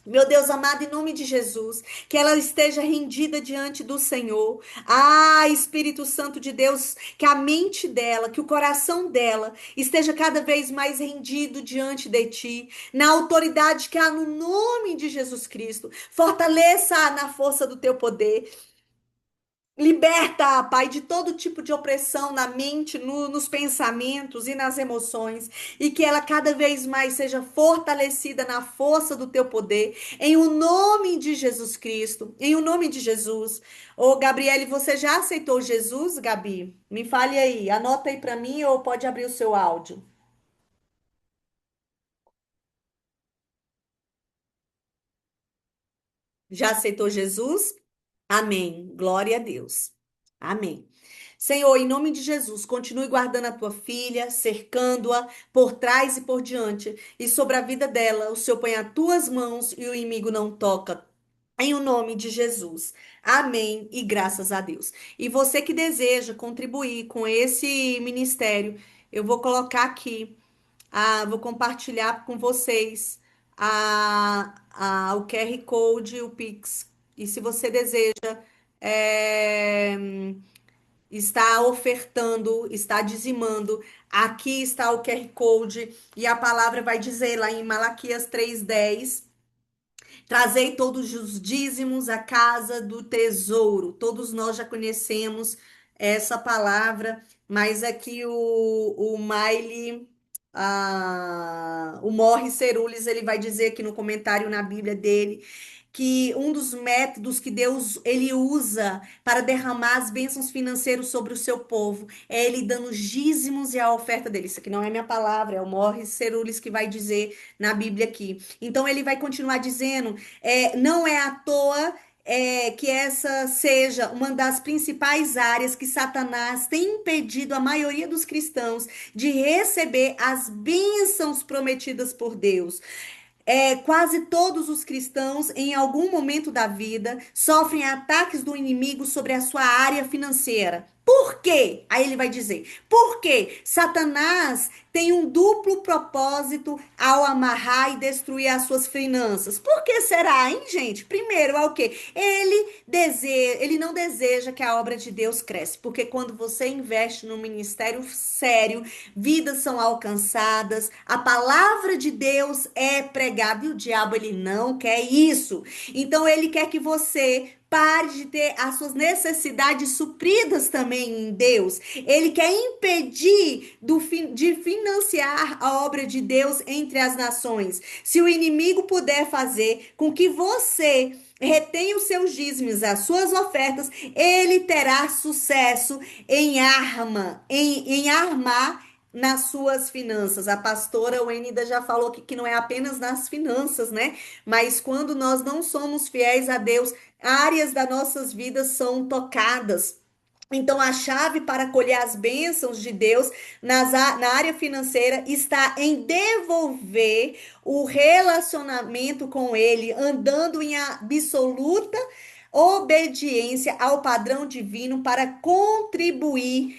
Meu Deus amado, em nome de Jesus, que ela esteja rendida diante do Senhor. Ah, Espírito Santo de Deus, que a mente dela, que o coração dela esteja cada vez mais rendido diante de ti, na autoridade que há no nome de Jesus Cristo. Fortaleça na força do teu poder. Liberta, Pai, de todo tipo de opressão na mente, nos pensamentos e nas emoções, e que ela cada vez mais seja fortalecida na força do teu poder, em o nome de Jesus Cristo, em o nome de Jesus. Ô, Gabriele, você já aceitou Jesus, Gabi? Me fale aí, anota aí para mim ou pode abrir o seu áudio. Já aceitou Jesus? Amém. Glória a Deus. Amém. Senhor, em nome de Jesus, continue guardando a tua filha, cercando-a por trás e por diante, e sobre a vida dela, o Senhor põe as tuas mãos e o inimigo não toca. Em o nome de Jesus. Amém e graças a Deus. E você que deseja contribuir com esse ministério, eu vou colocar aqui, vou compartilhar com vocês o QR Code, o Pix. E se você deseja, é, está ofertando, está dizimando. Aqui está o QR Code e a palavra vai dizer lá em Malaquias 3:10. Trazei todos os dízimos à casa do tesouro. Todos nós já conhecemos essa palavra, mas aqui o Maile, o Morris Cerules, ele vai dizer aqui no comentário na Bíblia dele que um dos métodos que Deus ele usa para derramar as bênçãos financeiras sobre o seu povo é ele dando os dízimos e a oferta dele. Isso aqui não é minha palavra, é o Morris Cerules que vai dizer na Bíblia aqui. Então ele vai continuar dizendo, não é à toa que essa seja uma das principais áreas que Satanás tem impedido a maioria dos cristãos de receber as bênçãos prometidas por Deus. Quase todos os cristãos, em algum momento da vida, sofrem ataques do inimigo sobre a sua área financeira. Por quê? Aí ele vai dizer: porque Satanás tem um duplo propósito ao amarrar e destruir as suas finanças. Por que será, hein, gente? Primeiro, é o quê? Ele não deseja que a obra de Deus cresça, porque quando você investe no ministério sério, vidas são alcançadas, a palavra de Deus é pregada e o diabo ele não quer isso. Então ele quer que você pare de ter as suas necessidades supridas também em Deus. Ele quer impedir de financiar a obra de Deus entre as nações. Se o inimigo puder fazer com que você retenha os seus dízimos, as suas ofertas, ele terá sucesso em armar nas suas finanças. A pastora Wenida já falou que não é apenas nas finanças, né? Mas quando nós não somos fiéis a Deus, áreas das nossas vidas são tocadas. Então, a chave para colher as bênçãos de Deus na área financeira está em devolver o relacionamento com Ele, andando em absoluta obediência ao padrão divino para contribuir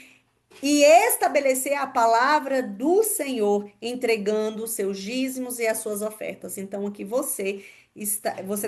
e estabelecer a palavra do Senhor, entregando os seus dízimos e as suas ofertas. Então, aqui você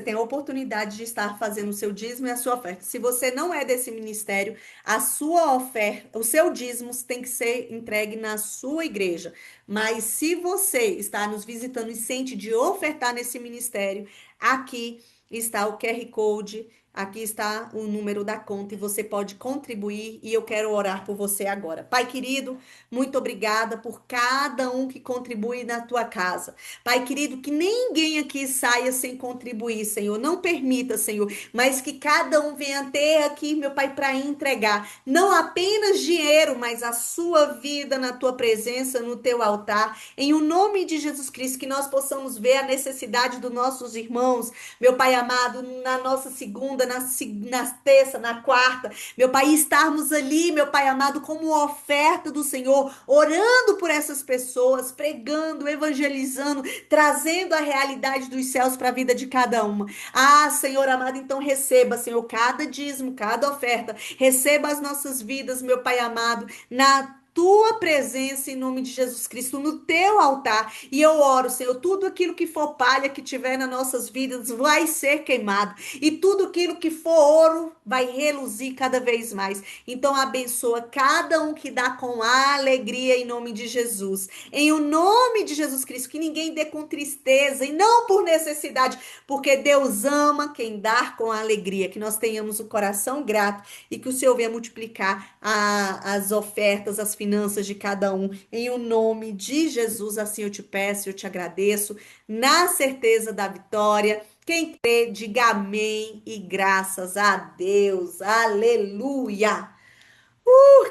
tem a oportunidade de estar fazendo o seu dízimo e a sua oferta. Se você não é desse ministério, a sua oferta, o seu dízimo tem que ser entregue na sua igreja. Mas se você está nos visitando e sente de ofertar nesse ministério, aqui está o QR Code. Aqui está o número da conta e você pode contribuir e eu quero orar por você agora. Pai querido, muito obrigada por cada um que contribui na tua casa. Pai querido, que ninguém aqui saia sem contribuir, Senhor. Não permita, Senhor, mas que cada um venha ter aqui, meu Pai, para entregar não apenas dinheiro, mas a sua vida na tua presença, no teu altar. Em o nome de Jesus Cristo, que nós possamos ver a necessidade dos nossos irmãos, meu Pai amado, na nossa segunda, na terça, na quarta, meu Pai, estarmos ali, meu Pai amado, como oferta do Senhor, orando por essas pessoas, pregando, evangelizando, trazendo a realidade dos céus para a vida de cada uma. Ah, Senhor amado, então receba, Senhor, cada dízimo, cada oferta, receba as nossas vidas, meu Pai amado, na tua presença em nome de Jesus Cristo, no teu altar. E eu oro, Senhor, tudo aquilo que for palha que tiver nas nossas vidas vai ser queimado. E tudo aquilo que for ouro vai reluzir cada vez mais. Então abençoa cada um que dá com alegria em nome de Jesus. Em o nome de Jesus Cristo, que ninguém dê com tristeza e não por necessidade, porque Deus ama quem dá com alegria. Que nós tenhamos o coração grato e que o Senhor venha multiplicar as ofertas, as finanças de cada um. Em o nome de Jesus, assim eu te peço, eu te agradeço, na certeza da vitória. Quem crê, diga amém e graças a Deus. Aleluia.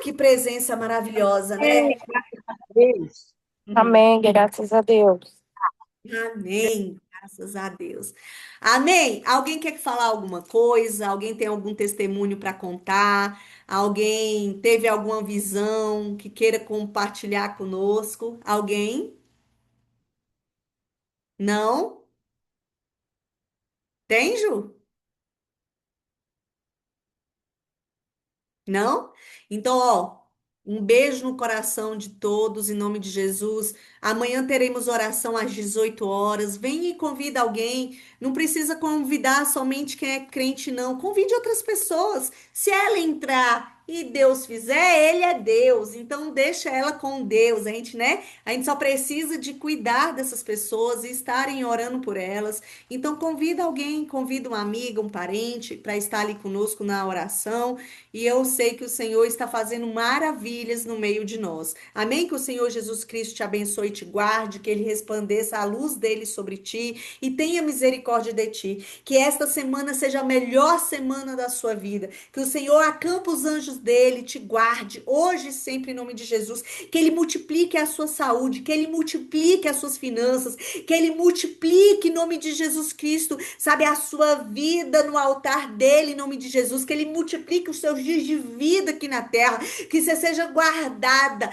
Que presença maravilhosa, né?
Amém, graças a Deus.
Amém, graças a Deus.
Amém. Graças a Deus. Amém. Alguém quer falar alguma coisa? Alguém tem algum testemunho para contar? Alguém teve alguma visão que queira compartilhar conosco? Alguém? Não? Tem, Ju? Não? Então, ó, um beijo no coração de todos, em nome de Jesus. Amanhã teremos oração às 18 horas. Vem e convida alguém. Não precisa convidar somente quem é crente, não. Convide outras pessoas. Se ela entrar e Deus fizer, ele é Deus. Então, deixa ela com Deus. A gente, né? A gente só precisa de cuidar dessas pessoas e estarem orando por elas. Então, convida alguém, convida uma amiga, um parente para estar ali conosco na oração. E eu sei que o Senhor está fazendo maravilhas no meio de nós. Amém? Que o Senhor Jesus Cristo te abençoe e te guarde, que ele resplandeça a luz dele sobre ti e tenha misericórdia de ti. Que esta semana seja a melhor semana da sua vida. Que o Senhor acampe os anjos dele, te guarde hoje e sempre em nome de Jesus. Que ele multiplique a sua saúde, que ele multiplique as suas finanças, que ele multiplique em nome de Jesus Cristo, sabe, a sua vida no altar dele em nome de Jesus, que ele multiplique os seus dias de vida aqui na terra, que você seja guardada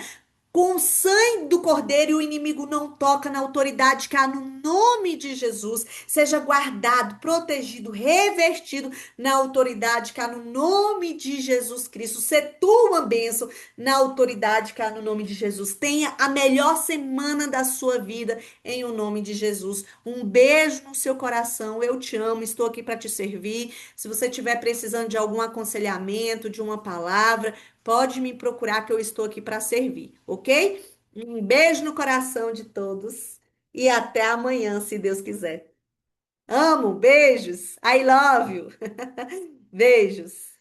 com o sangue do Cordeiro e o inimigo não toca na autoridade que há no nome de Jesus. Seja guardado, protegido, revestido na autoridade que há no nome de Jesus Cristo. Ser tua bênção na autoridade que há no nome de Jesus. Tenha a melhor semana da sua vida em o nome de Jesus. Um beijo no seu coração. Eu te amo, estou aqui para te servir. Se você estiver precisando de algum aconselhamento, de uma palavra, pode me procurar que eu estou aqui para servir, ok? Um beijo no coração de todos e até amanhã, se Deus quiser. Amo, beijos. I love you. Beijos.